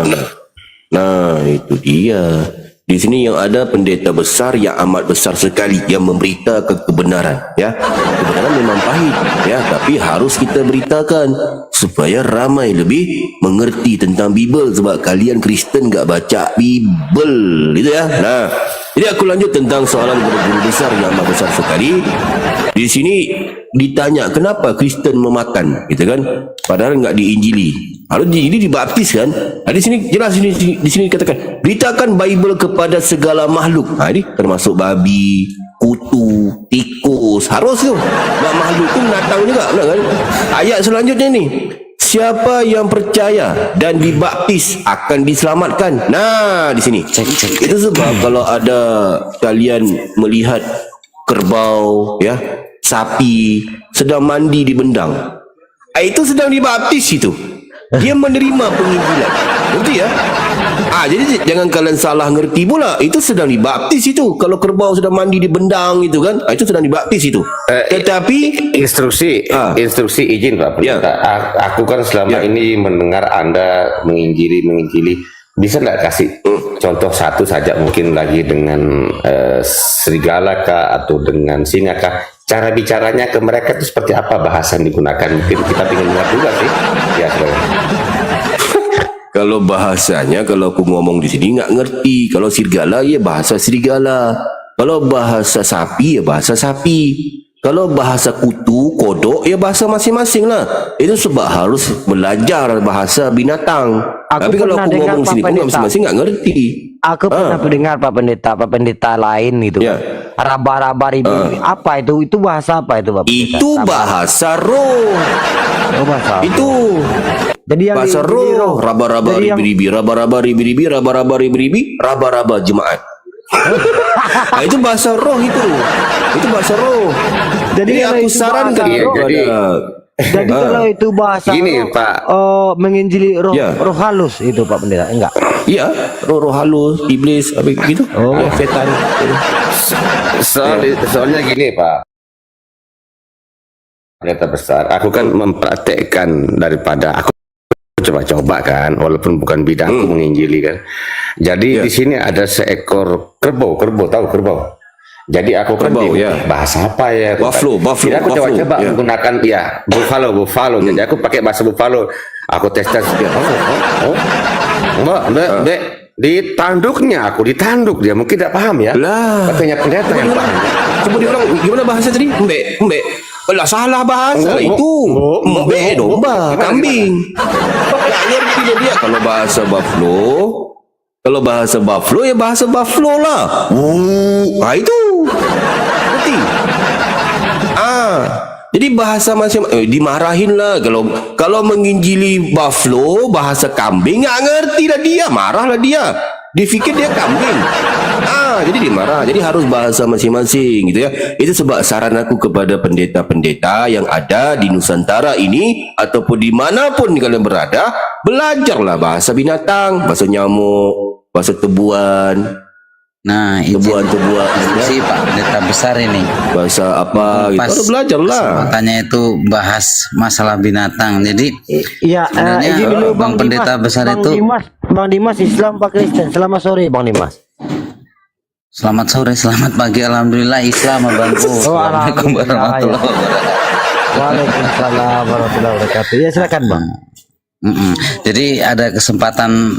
[SPEAKER 1] Nah, itu dia. Di sini yang ada pendeta besar yang amat besar sekali yang memberitakan kebenaran ya. Kebenaran memang pahit ya, tapi harus kita beritakan supaya ramai lebih mengerti tentang Bible, sebab kalian Kristen enggak baca Bible gitu ya. Nah, jadi aku lanjut tentang soalan guru besar yang amat besar sekali. Di sini ditanya kenapa Kristen memakan gitu kan, padahal enggak diinjili. Lalu ini dibaptis kan? Di sini jelas di sini dikatakan beritakan Bible kepada segala makhluk. Ini termasuk babi, kutu, tikus, harus tu. Makhluk tu binatang juga, kan? Ayat selanjutnya ni, siapa yang percaya dan dibaptis akan diselamatkan. Nah, di sini. Itu sebab kalau ada kalian melihat kerbau, ya, sapi sedang mandi di bendang, itu sedang dibaptis itu. Dia menerima penginjilan. Ngerti ya? Jadi jangan kalian salah ngerti pula. Itu sedang dibaptis itu. Kalau kerbau sedang mandi di bendang itu kan, itu sedang dibaptis itu. Tetapi
[SPEAKER 6] instruksi izin Pak Pendeta. Aku kan selama ini mendengar Anda menginjili. Bisa nggak kasih contoh satu saja mungkin lagi dengan serigala kah atau dengan singa kah, cara bicaranya ke mereka itu seperti apa, bahasa yang digunakan, mungkin kita ingin dengar juga sih ya saudara.
[SPEAKER 1] Kalau bahasanya, kalau aku ngomong di sini nggak ngerti. Kalau serigala ya bahasa serigala. Kalau bahasa sapi ya bahasa sapi. Kalau bahasa kutu, kodok ya bahasa masing-masing lah. Itu sebab harus belajar bahasa binatang. Tapi kalau
[SPEAKER 2] pernah
[SPEAKER 1] aku
[SPEAKER 2] dengar,
[SPEAKER 1] ngomong
[SPEAKER 2] Pak
[SPEAKER 1] sini pun
[SPEAKER 2] Pendeta.
[SPEAKER 1] masing-masing nggak ngerti.
[SPEAKER 2] Aku pernah mendengar Pak Pendeta lain gitu.
[SPEAKER 1] Ya.
[SPEAKER 2] Raba-raba ribu. Apa itu? Itu bahasa apa itu Pak Pendeta?
[SPEAKER 1] Itu bahasa roh.
[SPEAKER 2] Oh, bahasa.
[SPEAKER 1] Itu
[SPEAKER 2] Jadi yang
[SPEAKER 1] bahasa
[SPEAKER 2] di-
[SPEAKER 1] roh. Raba-raba
[SPEAKER 2] Jadi yang-
[SPEAKER 1] ribi-ribi, raba-raba ribi-ribi, raba-raba ribi-ribi, raba-raba jemaat. Nah, itu bahasa roh itu. Itu bahasa roh.
[SPEAKER 2] Jadi
[SPEAKER 1] Jadi
[SPEAKER 2] kalau
[SPEAKER 1] aku
[SPEAKER 2] itu
[SPEAKER 1] sarankan
[SPEAKER 2] bahasa roh,
[SPEAKER 1] kepada
[SPEAKER 2] Jadi kalau itu bahasa
[SPEAKER 6] Gini,
[SPEAKER 2] roh,
[SPEAKER 6] Pak.
[SPEAKER 2] menginjili roh,
[SPEAKER 1] Ya.
[SPEAKER 2] roh halus itu Pak Pendeta, enggak?
[SPEAKER 1] iya, roh-roh halus, iblis, apa gitu.
[SPEAKER 2] Oh.
[SPEAKER 1] Ya, setan.
[SPEAKER 6] Soalnya gini Pak Pendeta besar, aku kan mempraktekkan daripada aku coba-coba kan, walaupun bukan bidangku menginjili kan. Jadi
[SPEAKER 1] Ya.
[SPEAKER 6] di sini ada seekor kerbau, tahu kerbau? Jadi aku kan
[SPEAKER 1] Kerbau, ya.
[SPEAKER 6] bahasa apa ya?
[SPEAKER 1] Buffalo,
[SPEAKER 6] Jadi aku
[SPEAKER 1] buffalo,
[SPEAKER 6] coba-coba
[SPEAKER 1] ya.
[SPEAKER 6] menggunakan ya buffalo. Jadi aku pakai bahasa buffalo. Aku tes. Mbak, ditanduk dia mungkin tidak paham ya.
[SPEAKER 1] Lah.
[SPEAKER 6] Katanya pendeta yang paham.
[SPEAKER 1] Coba diulang, gimana bahasa tadi? Mbek. Lah salah bahasa lah itu. Mbek domba, kambing. Nggak ngerti dia kalau bahasa buffalo. Kalau bahasa buffalo ya bahasa buffalo lah. Nah itu. Ngerti? Jadi bahasa masing dimarahin lah kalau menginjili buffalo bahasa kambing nggak ngerti lah dia, marah lah dia. Dipikir dia kambing. Jadi dimarah. Jadi harus bahasa masing-masing gitu ya. Itu sebab saran aku kepada pendeta-pendeta yang ada di Nusantara ini ataupun dimanapun kalian berada, belajarlah bahasa binatang, bahasa nyamuk, bahasa tebuan,
[SPEAKER 8] Nah, izin
[SPEAKER 1] tebuan-tebuan,
[SPEAKER 8] si Pak Pendeta besar ini.
[SPEAKER 1] bahasa apa gitu.
[SPEAKER 8] Pas
[SPEAKER 1] Harus belajarlah.
[SPEAKER 8] kesempatannya itu bahas masalah binatang. Jadi
[SPEAKER 2] Iya,
[SPEAKER 8] Sebenarnya,
[SPEAKER 2] izin dulu
[SPEAKER 8] Bang Pendeta besar
[SPEAKER 2] Bang
[SPEAKER 8] itu-
[SPEAKER 2] Bang Dimas Islam Pak Kristen. Selamat sore Bang Dimas.
[SPEAKER 8] selamat sore, selamat pagi, alhamdulillah Islam abangku. Assalamualaikum warahmatullahi wabarakatuh.
[SPEAKER 2] Waalaikumsalam warahmatullahi wabarakatuh. Ya silakan Bang.
[SPEAKER 8] Jadi ada kesempatan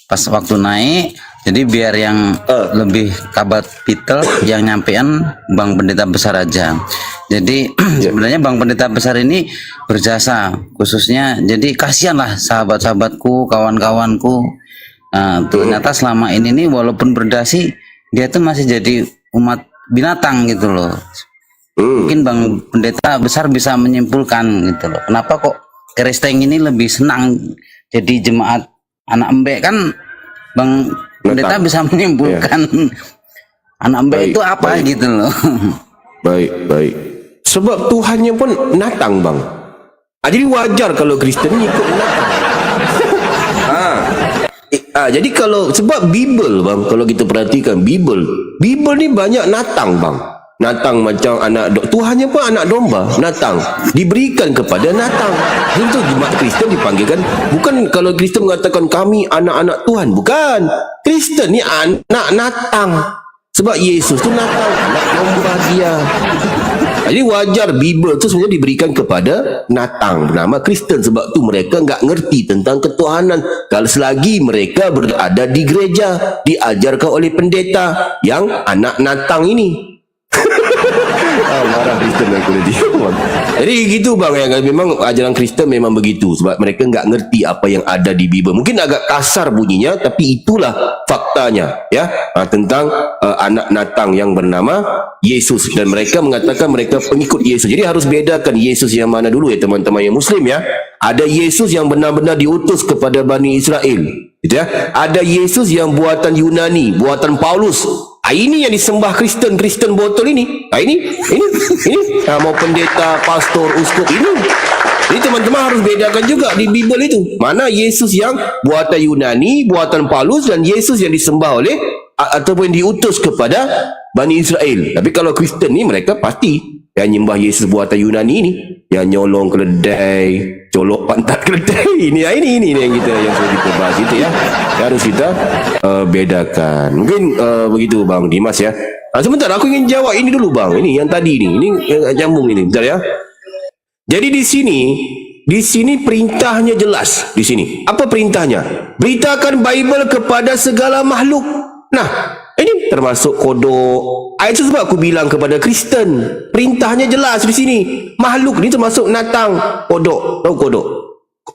[SPEAKER 8] pas waktu naik. Jadi biar yang lebih kabat pitel yang nyampean Bang Pendeta besar aja. Jadi sebenarnya Bang Pendeta besar ini berjasa khususnya. Jadi kasihanlah sahabat-sahabatku, kawan-kawanku. Nah, ternyata selama ini nih walaupun berdasi dia tuh masih jadi umat binatang gitu loh. Mungkin Bang Pendeta besar bisa menyimpulkan gitu loh. Kenapa kok Kristen ini lebih senang jadi jemaat anak embek kan Bang Pendeta bisa menyimpulkan anak embek
[SPEAKER 1] Baik,
[SPEAKER 8] itu apa
[SPEAKER 1] baik.
[SPEAKER 8] gitu loh.
[SPEAKER 1] Baik. Sebab Tuhannya pun natang, Bang. Jadi wajar kalau Kristen ikut natang. Jadi kalau sebab Bible, Bang, kalau kita perhatikan Bible ni banyak natang, Bang. Natang macam anak Tuhannya pun anak domba, natang diberikan kepada natang. Itu jemaat Kristen dipanggilkan, bukan kalau Kristen mengatakan kami anak-anak Tuhan, bukan. Kristen ni anak natang. Sebab Yesus tu natang, anak domba dia. Jadi wajar Bible tu sebenarnya diberikan kepada natang bernama Kristen, sebab tu mereka enggak ngerti tentang ketuhanan kalau selagi mereka berada di gereja diajarkan oleh pendeta yang anak natang ini. Marah Kristen aku nanti. Jadi gitu bang, yang memang ajaran Kristen memang begitu sebab mereka enggak ngerti apa yang ada di Bible. Mungkin agak kasar bunyinya tapi itulah faktanya ya, tentang anak natang yang bernama Yesus, dan mereka mengatakan mereka pengikut Yesus. Jadi harus bedakan Yesus yang mana dulu ya teman-teman yang muslim ya. Ada Yesus yang benar-benar diutus kepada Bani Israel gitu ya. Ada Yesus yang buatan Yunani, buatan Paulus. Ini yang disembah Kristen botol ini. Ini mau pendeta, pastor, uskup ini. Jadi teman-teman harus bedakan juga di Bible itu. Mana Yesus yang buatan Yunani, buatan Paulus, dan Yesus yang disembah oleh ataupun diutus kepada Bani Israel. Tapi kalau Kristen ni mereka pasti yang nyembah Yesus buatan Yunani ni, yang nyolong keledai, colok pantat keledai ini yang sudah kita bahas itu ya. Harus kita bedakan. Mungkin begitu Bang Dimas ya. Sebentar aku ingin jawab ini dulu Bang. Ini yang tadi ini yang nyambung ini. Bentar ya. Jadi di sini perintahnya jelas di sini. Apa perintahnya? Beritakan Bible kepada segala makhluk. Nah, ini termasuk kodok. Itu sebab aku bilang kepada Kristen, perintahnya jelas di sini. Makhluk ni termasuk natang, kodok. Tahu kodok?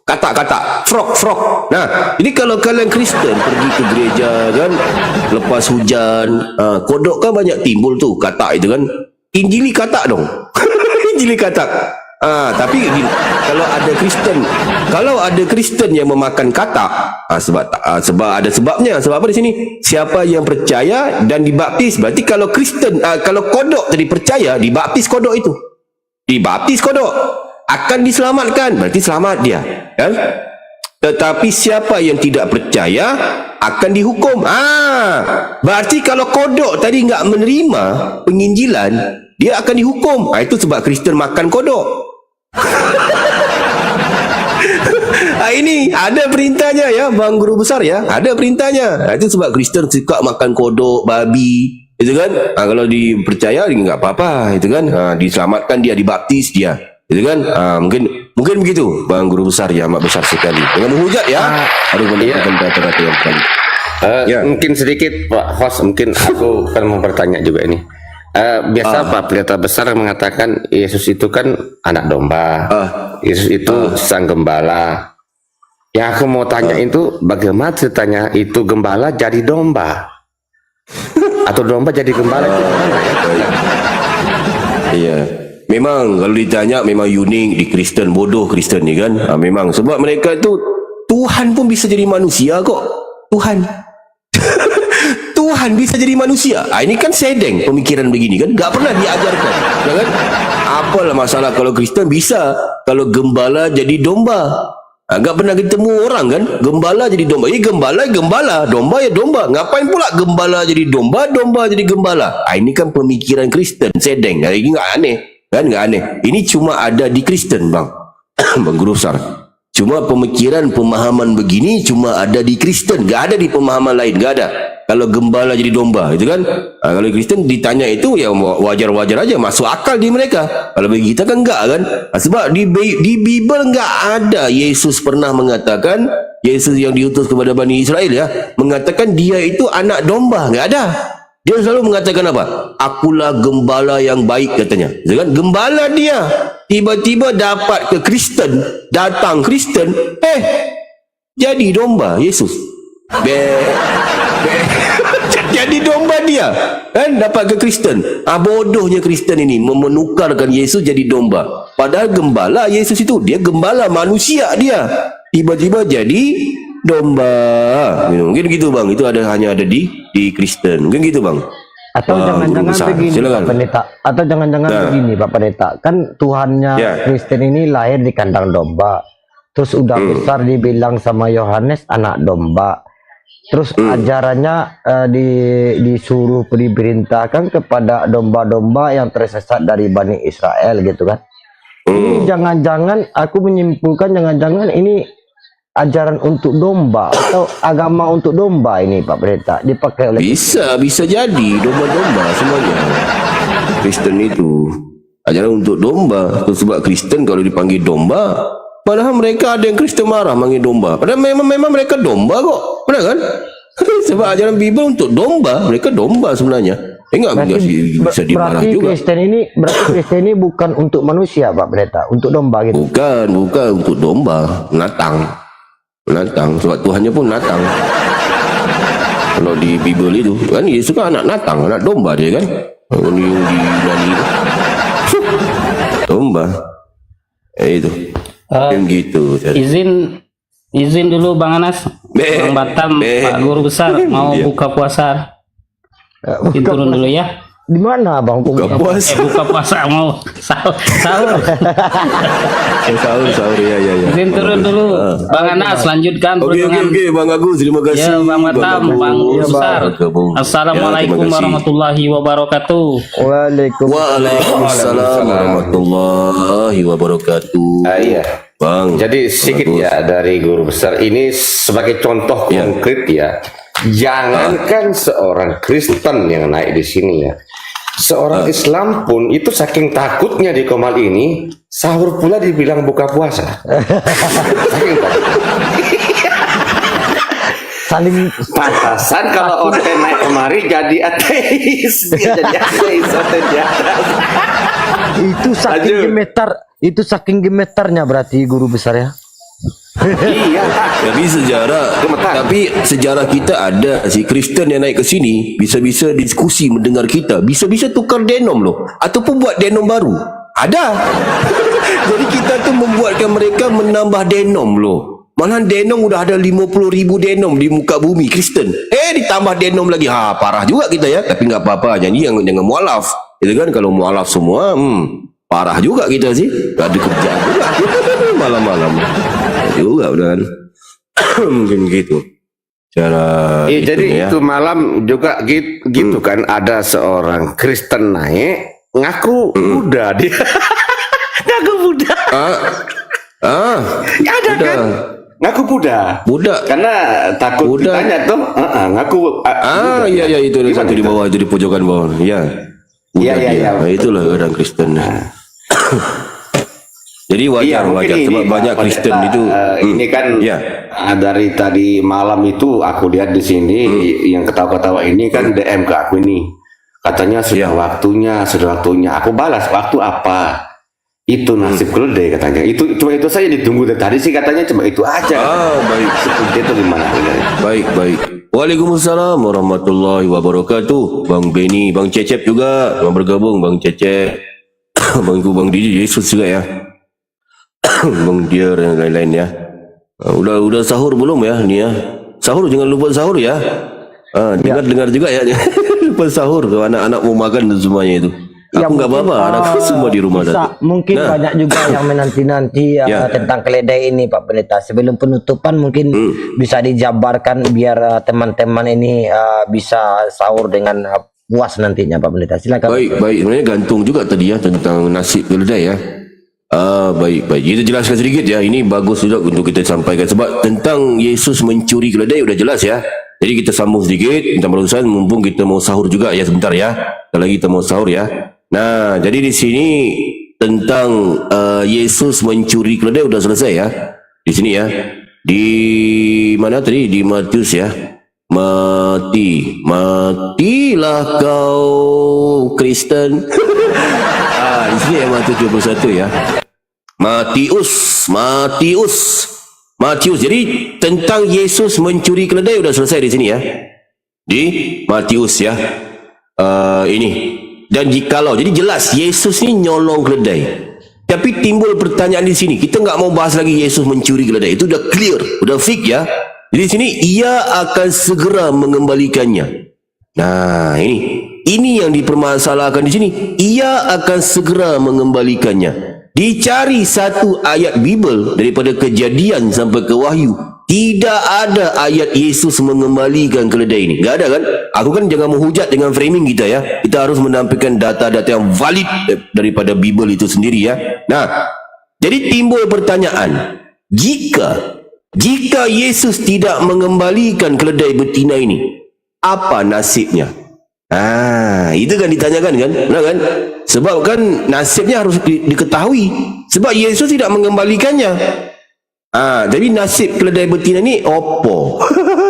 [SPEAKER 1] Katak-katak, frog. Nah, jadi kalau kalian Kristen pergi ke gereja kan, lepas hujan, kodok kan banyak timbul tu, katak itu kan. Injili katak dong. Injili katak. Tapi gini, kalau ada Kristen yang memakan katak, sebab ada sebabnya. Sebab apa di sini? Siapa yang percaya dan dibaptis, berarti kalau Kristen, kalau kodok tadi percaya, dibaptis kodok itu. Dibaptis kodok akan diselamatkan, berarti selamat dia, kan? Tetapi siapa yang tidak percaya akan dihukum. Berarti kalau kodok tadi enggak menerima penginjilan, dia akan dihukum. Itu sebab Kristen makan kodok. Ini ada perintahnya ya Bang Guru Besar ya, ada perintahnya. Itu sebab Kristen suka makan kodok, babi, itu kan. Kalau dipercaya enggak apa-apa, itu kan. Diselamatkan dia, dibaptis dia, itu kan. Mungkin begitu Bang Guru Besar ya, amat besar sekali. Dengan menghujat ya, harus mendapatkan peraturan yang tadi.
[SPEAKER 6] Mungkin sedikit Pak Host, mungkin aku akan mempertanya juga ini. Biasa Pak Pendeta Besar mengatakan Yesus itu kan anak domba, Yesus itu sang gembala. Yang aku mau tanya itu bagaimana ceritanya itu gembala jadi domba atau domba jadi gembala itu gimana ya?
[SPEAKER 1] Iya, memang kalau ditanya memang unik di Kristen, bodoh Kristen ni kan. Memang sebab mereka itu Tuhan pun bisa jadi manusia kok. Tuhan bisa jadi manusia. Ini kan sedeng pemikiran begini kan, tak pernah diajarkan, ya kan? Apalah masalah kalau Kristen bisa, kalau gembala jadi domba. Tak pernah ketemu orang kan, gembala jadi domba. Gembala, domba ya domba. Ngapain pula gembala jadi domba, domba jadi gembala? Ini kan pemikiran Kristen, sedeng. Ini enggak aneh, kan? Enggak aneh. Ini cuma ada di Kristen, Bang. Bang Guru Besar. Cuma pemikiran, pemahaman begini cuma ada di Kristen, enggak ada di pemahaman lain, enggak ada. Kalau gembala jadi domba, itu kan. Kalau Kristen ditanya itu ya wajar-wajar aja, masuk akal di mereka. Kalau bagi kita kan enggak kan. Sebab di Bible enggak ada Yesus pernah mengatakan, Yesus yang diutus kepada Bani Israel ya, mengatakan dia itu anak domba, enggak ada. Dia selalu mengatakan apa? Akulah gembala yang baik katanya. Itu kan gembala dia. Tiba-tiba dapat ke Kristen, datang Kristen, jadi domba Yesus. Jadi domba dia kan, dapat ke Kristen. Bodohnya Kristen ini menukarkan Yesus jadi domba, padahal gembala Yesus itu, dia gembala manusia dia, tiba-tiba jadi domba. Mungkin gitu Bang, itu hanya ada di Kristen, mungkin gitu Bang.
[SPEAKER 2] Atau jangan-jangan begini Pak Pendeta, atau jangan-jangan begini Pak Pendeta, kan Tuhannya Kristen ini lahir di kandang domba, terus udah besar dibilang sama Yohanes anak domba. Terus ajarannya disuruh diperintahkan kepada domba-domba yang tersesat dari Bani Israel gitu kan. Ini jangan-jangan aku menyimpulkan jangan-jangan ini ajaran untuk domba atau agama untuk domba ini Pak Pendeta dipakai oleh
[SPEAKER 1] bisa jadi domba-domba semuanya. Kristen itu ajaran untuk domba. Sebab Kristen kalau dipanggil domba, padahal mereka ada yang Kristen marah manggil domba. Padahal memang mereka domba kok. Benar kan? Sebab ajaran Bible untuk domba, mereka domba sebenarnya. Enggak bisa dimarah juga.
[SPEAKER 2] Berarti Kristen ini bukan untuk manusia Pak Pendeta, untuk domba gitu.
[SPEAKER 1] Bukan untuk domba, natang. Sebab Tuhannya pun natang. Kalau di Bible itu kan Yesus kan anak natang, anak domba dia kan. Di nani domba. Itu. Gitu.
[SPEAKER 7] Izin dulu Bang Anas, Bang Batam, Pak Guru Besar mau buka puasa. Turun dulu ya.
[SPEAKER 2] di mana Bang?
[SPEAKER 1] Buka puasa.
[SPEAKER 7] Buka puasa mau sahur.
[SPEAKER 1] Sahur ya.
[SPEAKER 7] Izin turun dulu. Bang Anas lanjutkan
[SPEAKER 1] Oke,
[SPEAKER 7] perjuangan.
[SPEAKER 1] Bang Agus, terima kasih.
[SPEAKER 7] Ya, Bang Matam, Bang
[SPEAKER 1] Agus.
[SPEAKER 7] Besar.
[SPEAKER 1] Bergabung.
[SPEAKER 7] Assalamualaikum
[SPEAKER 1] Ya, terima kasih.
[SPEAKER 7] warahmatullahi wabarakatuh.
[SPEAKER 1] Waalaikumsalam warahmatullahi wabarakatuh.
[SPEAKER 6] Iya.
[SPEAKER 1] Bang.
[SPEAKER 6] Jadi sedikit ya dari guru besar ini sebagai contoh konkret ya. Jangankan seorang Kristen yang naik di sini ya. Seorang Islam pun itu saking takutnya di Komal ini sahur pula dibilang buka puasa. Saking takut.
[SPEAKER 2] Saling
[SPEAKER 6] Pantasan kalau orang naik kemari jadi ateis, dia jadi ateis di atas.
[SPEAKER 2] itu saking gemetarnya berarti guru besar ya.
[SPEAKER 6] Iya.
[SPEAKER 1] Tapi sejarah kita ada si Kristen yang naik ke sini bisa-bisa diskusi mendengar kita, bisa-bisa tukar denom loh, ataupun buat denom baru. Ada. Jadi kita tu membuatkan mereka menambah denom loh. Malahan denom udah ada 50,000 denom di muka bumi Kristen. Ditambah denom lagi. Parah juga kita ya. Tapi nggak apa-apa. Jadi jangan mualaf. Itu kan kalau mualaf semua, parah juga kita sih. Gak ada kerjaan juga. Malam-malam. Juga udah kan. Mungkin gitu. Cara
[SPEAKER 6] Jadi
[SPEAKER 1] ya.
[SPEAKER 6] itu malam juga gitu kan ada seorang Kristen naik ngaku Buddha dia. Ngaku Buddha.
[SPEAKER 1] Ya
[SPEAKER 6] ada
[SPEAKER 1] Buddha.
[SPEAKER 6] kan? Ngaku Buddha. Karena takut
[SPEAKER 1] Buddha.
[SPEAKER 6] ditanya tuh, ngaku Buddha.
[SPEAKER 1] Iya itu ada satu di bawah, itu di pojokan bawah. Iya.
[SPEAKER 6] Iya.
[SPEAKER 1] Nah, itulah orang Kristen. Jadi wajar
[SPEAKER 6] mungkin
[SPEAKER 1] sebab
[SPEAKER 6] ini,
[SPEAKER 1] banyak
[SPEAKER 6] Pak
[SPEAKER 1] Kristen
[SPEAKER 6] Pendeta,
[SPEAKER 1] itu.
[SPEAKER 6] Ini kan dari tadi malam itu aku lihat di sini yang ketawa-ketawa ini kan DM ke aku ini. Katanya sudah waktunya. Aku balas waktu apa? Itu nasib keledai katanya. Itu cuma itu saja ditunggu dari tadi sih katanya cuma itu aja.
[SPEAKER 1] Baik.
[SPEAKER 6] Itu gimana?
[SPEAKER 1] Baik. Waalaikumsalam warahmatullahi wabarakatuh. Bang Beni, Bang Cecep juga yang bergabung, Bang Cecep. Bang DJ Yesus juga ya. Bang Dier dan lain-lain ya. Udah sahur belum ya ni ya? Sahur jangan lupa sahur ya. Dengar juga ya. Lupa sahur kalau anak-anak mau makan dan semuanya itu. Aku nggak apa-apa, anakku semua di rumah tadi.
[SPEAKER 2] Mungkin banyak juga yang menanti-nanti tentang keledai ini Pak Pendeta. Sebelum penutupan mungkin bisa dijabarkan biar teman-teman ini bisa sahur dengan puas nantinya Pak Pendeta. Silakan.
[SPEAKER 1] Baik. Sebenarnya gantung juga tadi ya tentang nasib keledai ya. Baik. Kita jelaskan sedikit ya. Ini bagus juga untuk kita sampaikan sebab tentang Yesus mencuri keledai udah jelas ya. Jadi kita sambung sedikit tentang barusan mumpung kita mau sahur juga ya sebentar ya. Sekali lagi kita mau sahur ya. Nah, jadi di sini tentang Yesus mencuri keledai udah selesai ya. Di sini ya. Di mana tadi? Di Matius ya. Matilah kau Kristen. Di sini ya Matius 21 ya. Matius. Jadi tentang Yesus mencuri keledai udah selesai di sini ya. Di Matius ya. Ini. Dan jadi jelas Yesus ni nyolong keledai. Tapi timbul pertanyaan di sini. Kita nggak mau bahas lagi Yesus mencuri keledai. Itu udah clear, udah fix ya. Jadi di sini ia akan segera mengembalikannya. Nah, ini yang dipermasalahkan di sini. Ia akan segera mengembalikannya. Dicari satu ayat Bible daripada Kejadian sampai ke Wahyu. Tidak ada ayat Yesus mengembalikan keledai ini. Enggak ada kan? Aku kan jangan menghujat dengan framing kita ya. Kita harus menampilkan data-data yang valid daripada Bible itu sendiri ya. Nah, jadi timbul pertanyaan. Jika Yesus tidak mengembalikan keledai betina ini, apa nasibnya? Itu kan ditanyakan kan? Nah kan? Sebab kan nasibnya harus diketahui. Sebab Yesus tidak mengembalikannya. Tapi nasib keledai betina ni opo?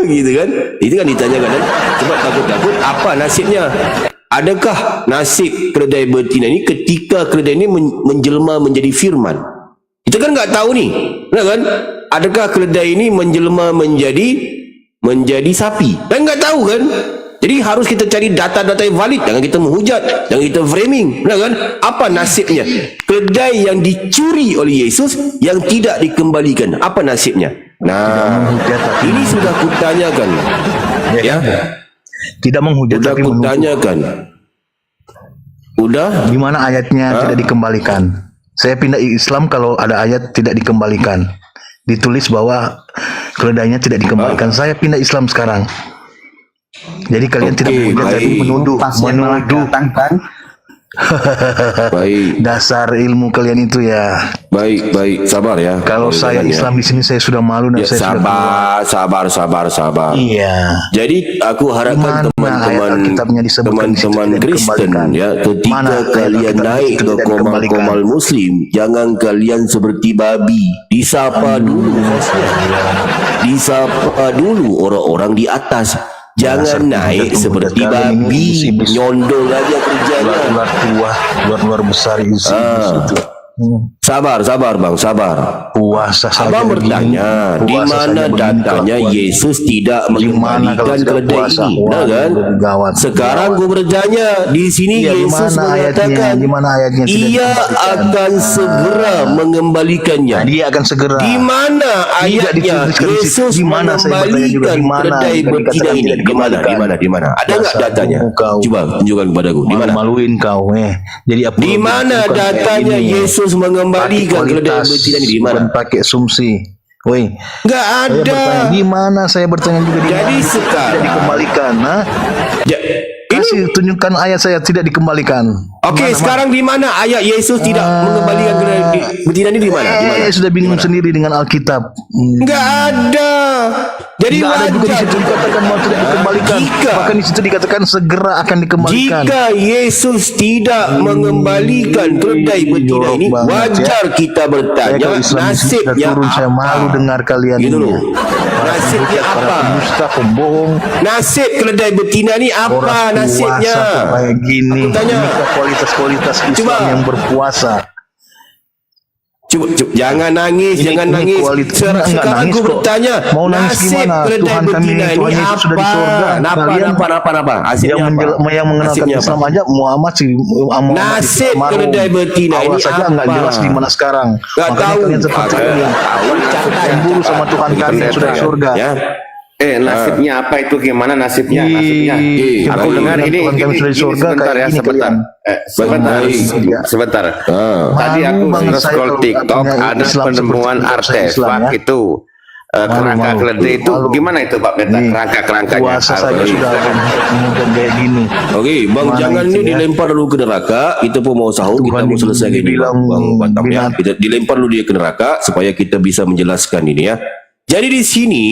[SPEAKER 1] Gitu kan? Itu kan ditanyakan kan? Sebab takut-takut apa nasibnya? Adakah nasib keledai betina ni ketika keledai ini menjelma menjadi firman? Kita kan nggak tahu nih, benar kan? Adakah keledai ini menjelma menjadi sapi? Kan nggak tahu kan? Jadi harus kita cari data-data yang valid. Jangan kita menghujat, jangan kita framing, benar kan? Apa nasibnya? Keledai yang dicuri oleh Yesus yang tidak dikembalikan, apa nasibnya? Nah, ini sudah kutanyakan. Ya.
[SPEAKER 9] Tidak menghujat
[SPEAKER 1] Sudah
[SPEAKER 9] tapi
[SPEAKER 1] kutanyakan. Udah?
[SPEAKER 9] Di mana ayatnya tidak dikembalikan? Saya pindah Islam kalau ada ayat tidak dikembalikan. Ditulis bahwa keledainya tidak dikembalikan. Saya pindah Islam sekarang. Jadi kalian tidak boleh jadi menuduh.
[SPEAKER 1] Baik.
[SPEAKER 9] Dasar ilmu kalian itu ya.
[SPEAKER 1] Baik, sabar ya.
[SPEAKER 9] Kalau saya Islam di sini saya sudah malu dan
[SPEAKER 1] Ya,
[SPEAKER 9] saya
[SPEAKER 1] sabar.
[SPEAKER 9] Iya.
[SPEAKER 1] Jadi aku harapkan
[SPEAKER 9] Di mana ayat Alkitabnya disebutkan di situ
[SPEAKER 1] teman-teman
[SPEAKER 9] tidak
[SPEAKER 1] Kristen
[SPEAKER 9] dikembalikan?
[SPEAKER 1] ya, ketika
[SPEAKER 9] Mana ayat
[SPEAKER 1] kalian
[SPEAKER 9] Alkitab
[SPEAKER 1] naik
[SPEAKER 9] itu
[SPEAKER 1] ke
[SPEAKER 9] tidak dikembalikan?
[SPEAKER 1] komal-komal muslim, jangan kalian seperti babi. Disapa dulu bosnya. Disapa dulu orang-orang di atas. Jangan naik seperti babi, nyondol aja kerjanya.
[SPEAKER 9] Ular tua, ular besar isi di situ.
[SPEAKER 1] Sabar bang, sabar.
[SPEAKER 9] Puasa saja
[SPEAKER 1] Abang
[SPEAKER 9] begini,
[SPEAKER 1] bertanya, di
[SPEAKER 9] puasa
[SPEAKER 1] mana
[SPEAKER 9] saja begini
[SPEAKER 1] datanya
[SPEAKER 9] kelakuan.
[SPEAKER 1] Yesus tidak
[SPEAKER 9] Gimana kalau
[SPEAKER 1] mengembalikan
[SPEAKER 9] tidak
[SPEAKER 1] keledai
[SPEAKER 9] puasa?
[SPEAKER 1] ini?
[SPEAKER 9] Wah,
[SPEAKER 1] Nah kan?
[SPEAKER 9] lebih gawat.
[SPEAKER 1] Sekarang gue bertanya, di sini
[SPEAKER 9] Iya, di
[SPEAKER 1] Yesus
[SPEAKER 9] mana ayatnya?
[SPEAKER 1] mengatakan,
[SPEAKER 9] Di mana ayatnya tidak
[SPEAKER 1] ia
[SPEAKER 9] dikembalikan?
[SPEAKER 1] akan segera mengembalikannya.
[SPEAKER 9] Nah, dia akan segera.
[SPEAKER 1] Di mana
[SPEAKER 9] Tidak
[SPEAKER 1] ayatnya
[SPEAKER 9] dituliskan di situ.
[SPEAKER 1] Yesus
[SPEAKER 9] Di mana saya bertanya juga,
[SPEAKER 1] mengembalikan
[SPEAKER 9] di mana
[SPEAKER 1] keledai
[SPEAKER 9] yang
[SPEAKER 1] betina
[SPEAKER 9] dikatakan
[SPEAKER 1] ini?
[SPEAKER 9] tidak dikembalikan?
[SPEAKER 1] Di mana? Ada nggak
[SPEAKER 9] Dasar
[SPEAKER 1] datanya?
[SPEAKER 9] bohong kau.
[SPEAKER 1] Coba tunjukkan kepadaku. Di mana?
[SPEAKER 9] Malu-maluin kau Jadi apa?
[SPEAKER 1] Di mana datanya Yesus mengembalikan keledai betina ini? Di mana?
[SPEAKER 9] Pakai asumsi. Woi,
[SPEAKER 1] Nggak
[SPEAKER 9] saya
[SPEAKER 1] ada.
[SPEAKER 9] bertanya di mana? Saya bertanya juga di
[SPEAKER 1] Jadi
[SPEAKER 9] mana?
[SPEAKER 1] sekarang-
[SPEAKER 9] Tidak dikembalikan. Nah,
[SPEAKER 1] Ya,
[SPEAKER 9] kasih tunjukkan ayat saya tidak dikembalikan.
[SPEAKER 1] Oke, sekarang di mana ayat Yesus tidak mengembalikan keledai betina ini di mana? Di mana?
[SPEAKER 9] Saya sudah bingung sendiri dengan Alkitab.
[SPEAKER 1] Enggak ada. Jadi
[SPEAKER 9] Tidak ada juga di
[SPEAKER 1] wajar
[SPEAKER 9] situ dikatakan mau tidak dikembalikan.
[SPEAKER 1] Jika-
[SPEAKER 9] Bahkan di situ dikatakan segera akan dikembalikan.
[SPEAKER 1] jika Yesus tidak mengembalikan keledai betina
[SPEAKER 9] jorok
[SPEAKER 1] ini,
[SPEAKER 9] banget,
[SPEAKER 1] wajar kita
[SPEAKER 9] Saya
[SPEAKER 1] bertanya
[SPEAKER 9] kalau Islam di sini
[SPEAKER 1] nasibnya
[SPEAKER 9] sudah turun,
[SPEAKER 1] apa?
[SPEAKER 9] saya malu dengar kalian
[SPEAKER 1] Gitu
[SPEAKER 9] ini.
[SPEAKER 1] loh. Nasibnya
[SPEAKER 9] Para
[SPEAKER 1] apa?
[SPEAKER 9] pendusta, pembohong,
[SPEAKER 1] Nasib keledai betina ini apa
[SPEAKER 9] orang
[SPEAKER 1] nasibnya?
[SPEAKER 9] puasa kok kayak gini.
[SPEAKER 1] Aku tanya.
[SPEAKER 9] Inikah kualitas Islam
[SPEAKER 1] Coba.
[SPEAKER 9] yang berpuasa?
[SPEAKER 1] Coba, jangan nangis, jangan
[SPEAKER 9] Ini
[SPEAKER 1] nangis.
[SPEAKER 9] kualitas-
[SPEAKER 1] Sekarang
[SPEAKER 9] enggak nangis
[SPEAKER 1] aku
[SPEAKER 9] kok.
[SPEAKER 1] bertanya,
[SPEAKER 9] Mau nangis
[SPEAKER 1] nasib
[SPEAKER 9] gimana?
[SPEAKER 1] keledai
[SPEAKER 9] Tuhan kami,
[SPEAKER 1] betina ini
[SPEAKER 9] Tuhan Yesus sudah di
[SPEAKER 1] apa?
[SPEAKER 9] surga. Kalian
[SPEAKER 1] Napa? Nasibnya
[SPEAKER 9] yang
[SPEAKER 1] apa?
[SPEAKER 9] yang mengenalkan
[SPEAKER 1] Nasibnya apa?
[SPEAKER 9] Islam aja Muhammad sih.
[SPEAKER 1] Nasib keledai betina ini
[SPEAKER 9] Awas saja nggak
[SPEAKER 1] apa?
[SPEAKER 9] jelas di mana sekarang.
[SPEAKER 1] Nggak
[SPEAKER 9] Makanya
[SPEAKER 1] tahu.
[SPEAKER 9] kalian seperti ini. Cemburu sama Tuhan kami yang sudah di surga.
[SPEAKER 1] Ya.
[SPEAKER 6] Nasibnya apa itu? Gimana nasibnya? Nasibnya. Aku
[SPEAKER 1] baik.
[SPEAKER 6] dengar ini
[SPEAKER 9] Tuhan kami sudah di surga,
[SPEAKER 6] sebentar
[SPEAKER 9] kayak
[SPEAKER 6] ya,
[SPEAKER 9] gini
[SPEAKER 6] sebentar.
[SPEAKER 9] kalian.
[SPEAKER 6] Sebentar.
[SPEAKER 1] Ah.
[SPEAKER 6] Tadi aku
[SPEAKER 9] Malu banget saya
[SPEAKER 6] scroll
[SPEAKER 9] kalau
[SPEAKER 6] TikTok
[SPEAKER 9] punya
[SPEAKER 6] ada
[SPEAKER 9] Islam
[SPEAKER 6] penemuan
[SPEAKER 9] seperti itu, saya Islam,
[SPEAKER 6] artefak
[SPEAKER 9] ya.
[SPEAKER 6] itu kerangka
[SPEAKER 9] Malu.
[SPEAKER 6] keledai itu
[SPEAKER 9] Malu.
[SPEAKER 6] gimana itu Pak Pendeta?
[SPEAKER 9] Nih,
[SPEAKER 6] Kerangka-kerangkanya.
[SPEAKER 9] Puasa saja sudah kemudian kayak gini.
[SPEAKER 1] Oke, bang,
[SPEAKER 9] Mana
[SPEAKER 1] jangan
[SPEAKER 9] itu
[SPEAKER 1] ini
[SPEAKER 9] ya?
[SPEAKER 1] dilempar dulu ke neraka. Kita pun mau sahur, kita
[SPEAKER 9] Tuhan
[SPEAKER 1] mau selesai ini,
[SPEAKER 9] dibilang
[SPEAKER 1] bang Batam ya.
[SPEAKER 9] binat-
[SPEAKER 1] Kita dilempar dulu dia ke neraka supaya kita bisa menjelaskan ini ya. Jadi di sini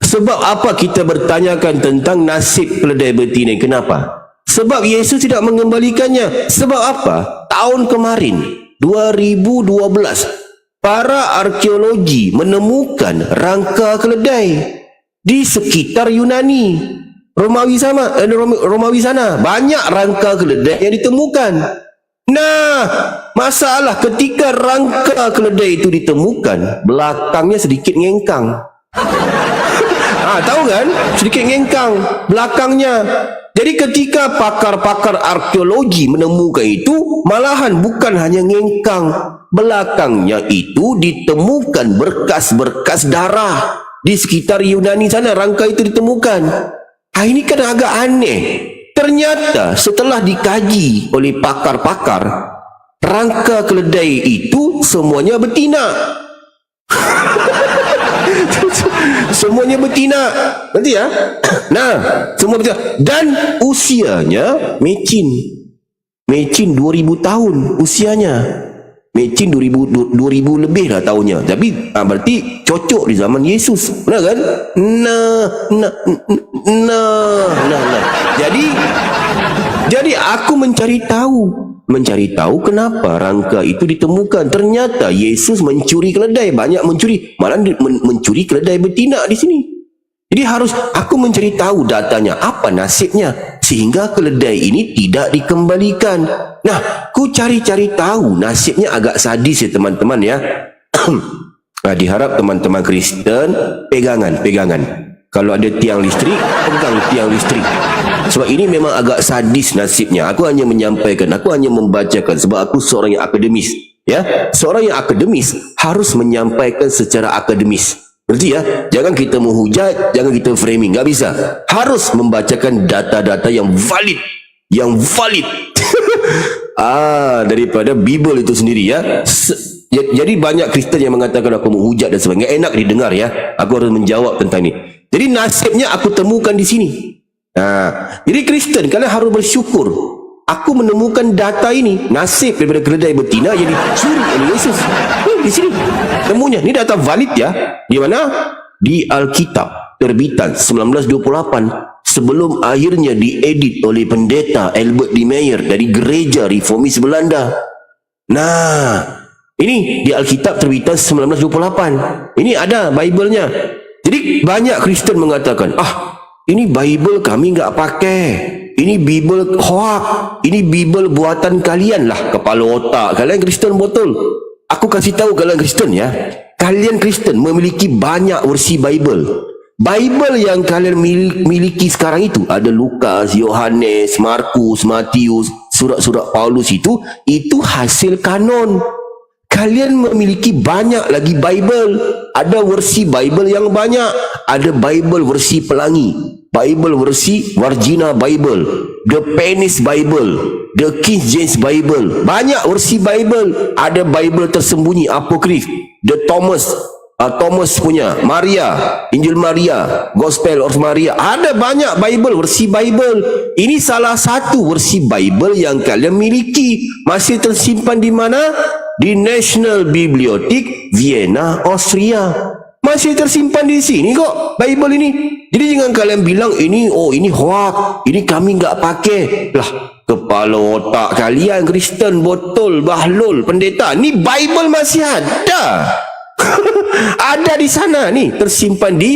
[SPEAKER 1] sebab apa kita bertanyakan tentang nasib keledai betina? Kenapa? Sebab Yesus tidak mengembalikannya. Sebab apa? Tahun kemarin 2012 para arkeologi menemukan rangka keledai di sekitar Yunani. Romawi sana banyak rangka keledai yang ditemukan. Nah, masalah ketika rangka keledai itu ditemukan, belakangnya sedikit ngengkang. Tahu kan? Sedikit ngengkang belakangnya. Jadi ketika pakar-pakar arkeologi menemukan itu, malahan bukan hanya ngengkang, belakangnya itu ditemukan berkas-berkas darah di sekitar Yunani sana. Rangka itu ditemukan. Ini kan agak aneh. Ternyata setelah dikaji oleh pakar-pakar, rangka keledai itu semuanya betina. Semuanya betina. Nanti ya. Nah, semua betina dan usianya mecin 2000 tahun usianya. Mecin 2000 lebih lah tahunnya. Tapi berarti cocok di zaman Yesus. Benar kan? Nah. Jadi aku mencari tahu kenapa rangka itu ditemukan. Ternyata Yesus mencuri keledai, banyak mencuri, malah mencuri keledai betina di sini. Jadi harus aku mencari tahu datanya, apa nasibnya sehingga keledai ini tidak dikembalikan. Nah, ku cari-cari tahu, nasibnya agak sadis ya teman-teman ya. Nah, diharap teman-teman Kristen pegangan. Kalau ada tiang listrik, pegang tiang listrik. Sebab ini memang agak sadis nasibnya. Aku hanya menyampaikan, aku hanya membacakan sebab aku seorang yang akademis. Ya, seorang yang akademis harus menyampaikan secara akademis. Berarti ya, jangan kita menghujat, jangan kita framing, nggak bisa. Harus membacakan data-data yang valid, Daripada Bible itu sendiri ya. Jadi banyak Kristen yang mengatakan aku menghujat dan sebagainya. Enak didengar ya. Aku harus menjawab tentang ini. Jadi nasibnya aku temukan di sini. Jadi Kristen kalian harus bersyukur. Aku menemukan data ini, nasib daripada keledai betina yang dicuri oleh Yesus. Di sini temunya. Ini data valid ya. Di mana? Di Alkitab terbitan 1928, sebelum akhirnya diedit oleh pendeta Albert D. Meyer dari gereja reformis Belanda. Nah, ini di Alkitab terbitan 1928. Ini ada Bible-nya. Jadi banyak Kristen mengatakan, ini Bible kami enggak pakai. Ini Bible hoax. Ini Bible buatan kalian lah. Kepala otak kalian Kristen botol. Aku kasih tahu kalian Kristen ya. Kalian Kristen memiliki banyak versi Bible. Bible yang kalian miliki sekarang itu ada Lukas, Yohanes, Markus, Matius, surat-surat Paulus itu hasil kanon. Kalian memiliki banyak lagi Bible. Ada versi Bible yang banyak. Ada Bible versi pelangi, Bible versi Virginia Bible, The Penis Bible, The King James Bible. Banyak versi Bible. Ada Bible tersembunyi, Apokrif, The Thomas punya, Maria, Injil Maria, Gospel of Maria. Ada banyak Bible, versi Bible. Ini salah satu versi Bible yang kalian miliki. Masih tersimpan di mana? Di National Bibliothek Vienna, Austria. Masih tersimpan di sini kok Bible ini. Jadi jangan kalian bilang ini hoax, ini kami enggak pakai. Lah, kepala otak kalian Kristen botol, bahlul, pendeta. Ni Bible masih ada. Ada di sana nih, tersimpan di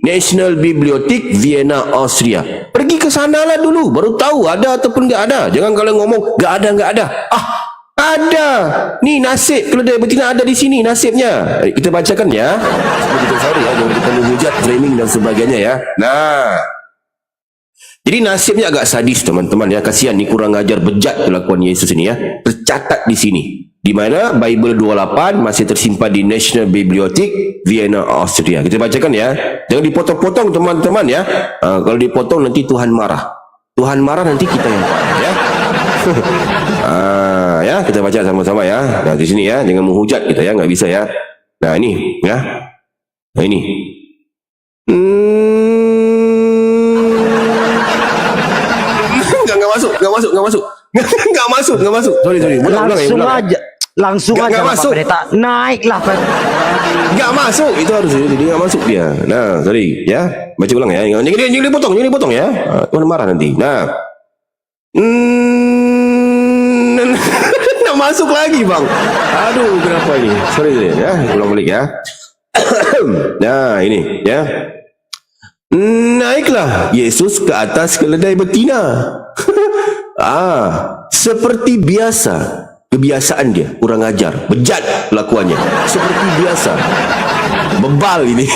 [SPEAKER 1] National Bibliothek Vienna, Austria. Pergi ke sanalah dulu, baru tahu ada ataupun enggak ada. Jangan kalian ngomong enggak ada. Ada. Nih nasib keledai betina ada di sini nasibnya. Kita bacakan ya. Sorry ya, jangan kita menghujat, framing dan sebagainya ya. Nah, jadi nasibnya agak sadis teman-teman ya. Kasihan nih, kurang ajar, bejat kelakuan Yesus ini ya. Tercatat di sini. Di mana Bible 28 masih tersimpan di National Bibliothek Vienna, Austria. Kita bacakan ya. Jangan dipotong-potong teman-teman ya. Kalau dipotong nanti Tuhan marah. Tuhan marah nanti kita yang marah ya. Ya, kita baca sama-sama ya. Nah, di sini ya, jangan menghujat kita ya, nggak bisa ya. Nah, ini ya. Nah, ini. Enggak masuk. Sorry.
[SPEAKER 2] Langsung aja. Langsung aja Pak Pendeta. Naiklah Pak.
[SPEAKER 1] Enggak masuk. Itu harus jadi enggak masuk dia. Nah, sorry ya. Baca ulang ya. Jangan dipotong ya. Tuhan marah nanti. Nah. Nggak masuk lagi bang. Aduh, kenapa ini? Sorry ya. Ulang balik ya. Nah, ini ya. Naiklah Yesus ke atas keledai betina. Seperti biasa. Kebiasaan dia kurang ajar, bejat kelakuannya. Seperti biasa. Bebal ini.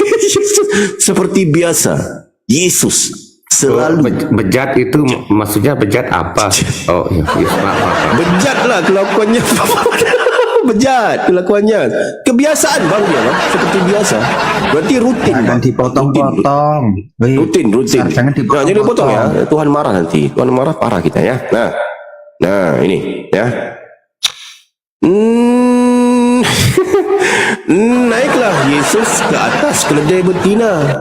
[SPEAKER 1] Seperti biasa. Yesus selalu
[SPEAKER 6] bejat itu maksudnya bejat apa? Oh iya, maaf.
[SPEAKER 1] Bejat lah kelakuannya. Bejat kelakuannya. Kebiasaan bang dia bang. Seperti biasa. Berarti rutin.
[SPEAKER 10] Jangan dipotong-potong.
[SPEAKER 1] Rutin.
[SPEAKER 10] Jangan dipotong.
[SPEAKER 1] Nah, jadi potong ya. Tuhan marah nanti. Tuhan marah parah kita ya. Nah ini ya. Naiklah Yesus ke atas keledai betina.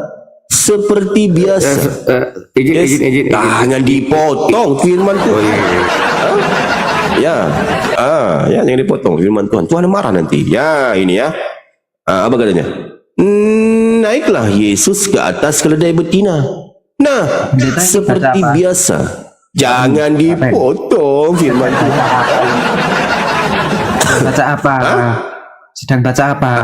[SPEAKER 1] Seperti biasa.
[SPEAKER 6] Izin.
[SPEAKER 1] Jangan dipotong firman Tuhan. Ya, jangan dipotong firman Tuhan. Tuhan marah nanti. Ya, ini ya. Apa katanya? Naiklah Yesus ke atas keledai betina. Nah, seperti biasa. Jangan dipotong firman Tuhan.
[SPEAKER 10] Baca apa? Sedang baca apa?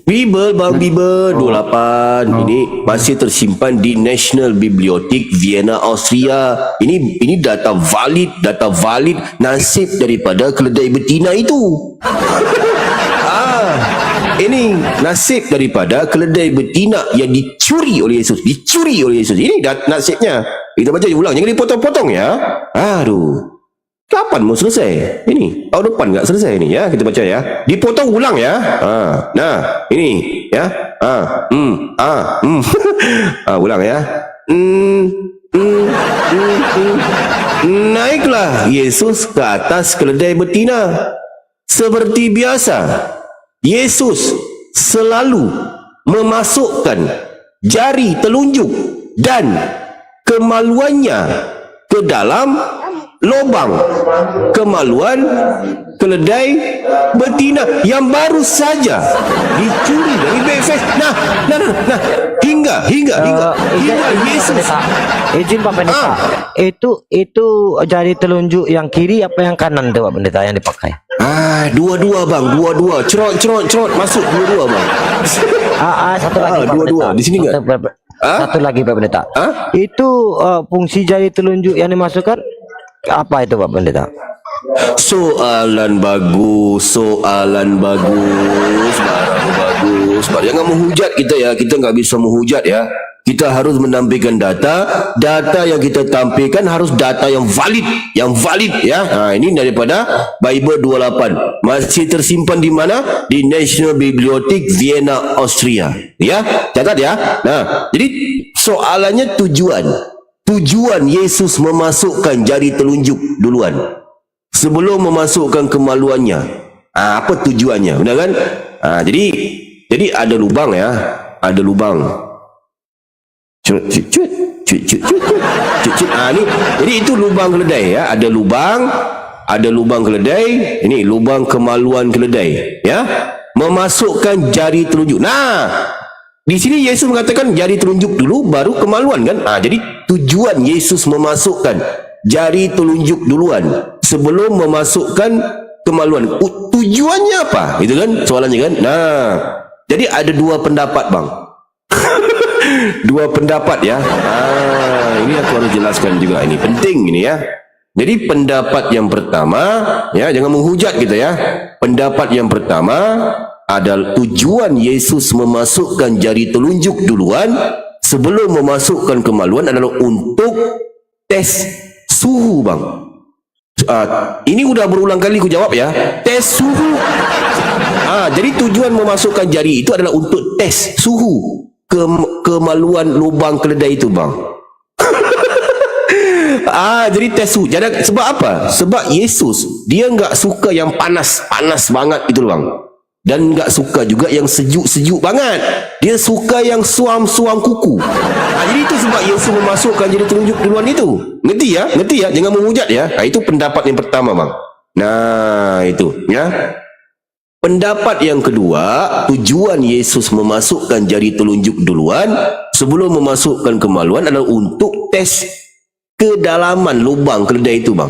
[SPEAKER 1] Bible bang, Bible 28 ini masih tersimpan di National Bibliothek Vienna, Austria. Ini data valid nasib daripada keledai betina itu. Ini nasib daripada keledai betina yang dicuri oleh Yesus. Ini nasibnya. Kita baca ulang, jangan dipotong-potong ya. Aduh. Kapan mau selesai? Ini tahun depan nggak selesai ini ya. Kita baca ya. Dipotong ulang ya. Nah ini ya. Ulang ya. naiklah Yesus ke atas keledai betina. Seperti biasa, Yesus selalu memasukkan jari telunjuk dan kemaluannya ke dalam lubang kemaluan keledai betina yang baru saja dicuri dari breakfast. Nah, hingga Yesus.
[SPEAKER 2] Izin Pak Pendeta. Itu jari telunjuk yang kiri apa yang kanan tuh Pak Pendeta yang dipakai?
[SPEAKER 1] Dua-dua bang, dua-dua, cerot, masuk dua-dua bang.
[SPEAKER 2] Satu lagi Pak
[SPEAKER 1] dua-dua.
[SPEAKER 2] Pendeta.
[SPEAKER 1] Di sini enggak?
[SPEAKER 2] Satu lagi Pak Pendeta. Itu fungsi jari telunjuk yang dimasukkan apa itu Pak Pendeta?
[SPEAKER 1] Soalan bagus, barang bagus. Jangan menghujat kita ya, kita nggak bisa menghujat ya. Kita harus menampilkan data yang kita tampilkan harus data yang valid ya. Nah, ini daripada Bible 28 masih tersimpan di mana? Di National Bibliothek Vienna, Austria. Ya, catat ya. Nah, jadi soalannya tujuan Yesus memasukkan jari telunjuk duluan sebelum memasukkan kemaluannya. Apa tujuannya? Benar kan? Jadi ada lubang ya, ada lubang. Cut. Jadi itu lubang keledai ya, ada lubang keledai. Ini lubang kemaluan keledai ya. Memasukkan jari telunjuk. Nah, di sini Yesus mengatakan jari telunjuk dulu baru kemaluan kan? Jadi tujuan Yesus memasukkan jari telunjuk duluan sebelum memasukkan kemaluan. Tujuannya apa? Itu kan soalannya kan? Nah, jadi ada dua pendapat bang. Dua pendapat ya. Ini aku harus jelaskan juga, ini penting ini ya. Jadi pendapat yang pertama ya, jangan menghujat kita ya. Pendapat yang pertama adalah tujuan Yesus memasukkan jari telunjuk duluan sebelum memasukkan kemaluan adalah untuk tes suhu bang. Ini udah berulang kali aku jawab ya, tes suhu. Jadi tujuan memasukkan jari itu adalah untuk tes suhu kemaluan lubang keledai itu bang. Jadi tes suhu. Jadi sebab apa? Sebab Yesus dia nggak suka yang panas banget itu bang, dan nggak suka juga yang sejuk banget. Dia suka yang suam kuku. Jadi itu sebab Yesus memasukkan jari telunjuk duluan itu. Ngerti ya? Jangan menghujat ya. Itu pendapat yang pertama bang. Nah itu ya. Pendapat yang kedua, tujuan Yesus memasukkan jari telunjuk duluan sebelum memasukkan kemaluan adalah untuk tes kedalaman lubang keledai itu bang.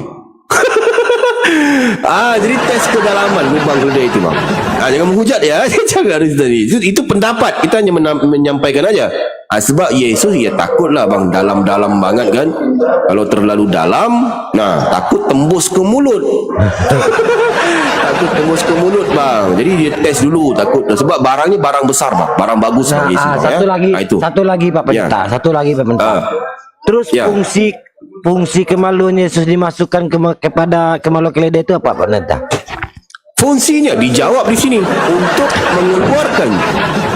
[SPEAKER 1] Jadi tes kedalaman lubang keledai itu bang. Jangan menghujat ya. Jangan harus itu pendapat kita hanya menyampaikan aja. Sebab Yesus ya takutlah bang, dalam banget kan. Kalau terlalu dalam, takut tembus ke mulut. Takut tembus ke mulut bang. Jadi dia tes dulu, takut. Sebab barangnya barang besar bang, barang bagus bang Yesus.
[SPEAKER 2] Satu lagi Pak Pendeta, Terus fungsi kemaluan Yesus dimasukkan kepada kemaluan keledai itu apa Pak Pendeta?
[SPEAKER 1] Fungsinya dijawab di sini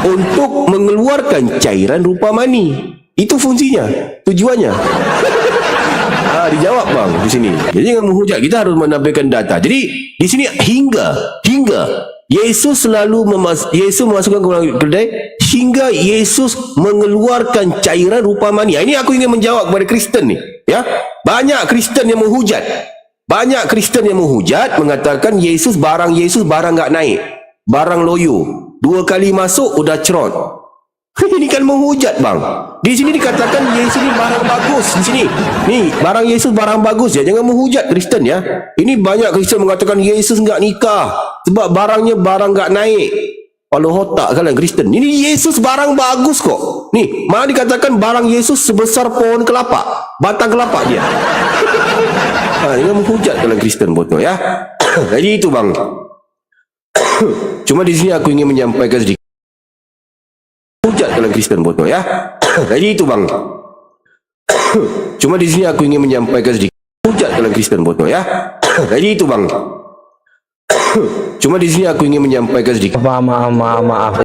[SPEAKER 1] untuk mengeluarkan cairan rupa mani. Itu fungsinya, tujuannya. Dijawab bang di sini. Jadi jangan menghujat, kita harus menampilkan data. Jadi di sini hingga Yesus memasukkan kemaluan keledai hingga Yesus mengeluarkan cairan rupa mani. Ini aku ingin menjawab kepada Kristen nih, ya. Banyak Kristen yang menghujat. Mengatakan barang Yesus nggak naik, barang loyo, 2 kali masuk udah cerot. Ini kan menghujat bang. Di sini dikatakan Yesus ini barang bagus. Di sini, nih barang Yesus barang bagus ya. Jangan menghujat Kristen ya. Ini banyak Kristen mengatakan Yesus nggak nikah sebab barangnya nggak naik. Kalau otak kalian Kristen, ini Yesus barang bagus kok. Nih, malah dikatakan barang Yesus sebesar pohon kelapa, batang kelapa dia. Jangan menghujat kalian Kristen botol ya. Jadi itu bang. Cuma di sini aku ingin menyampaikan sedikit. Hujat kalian Kristen botol ya. Jadi itu bang. Cuma di sini aku ingin menyampaikan sedikit. Hujat kalian Kristen botol ya. Jadi itu bang. Cuma di sini aku ingin menyampaikan sedikit.
[SPEAKER 2] Maaf.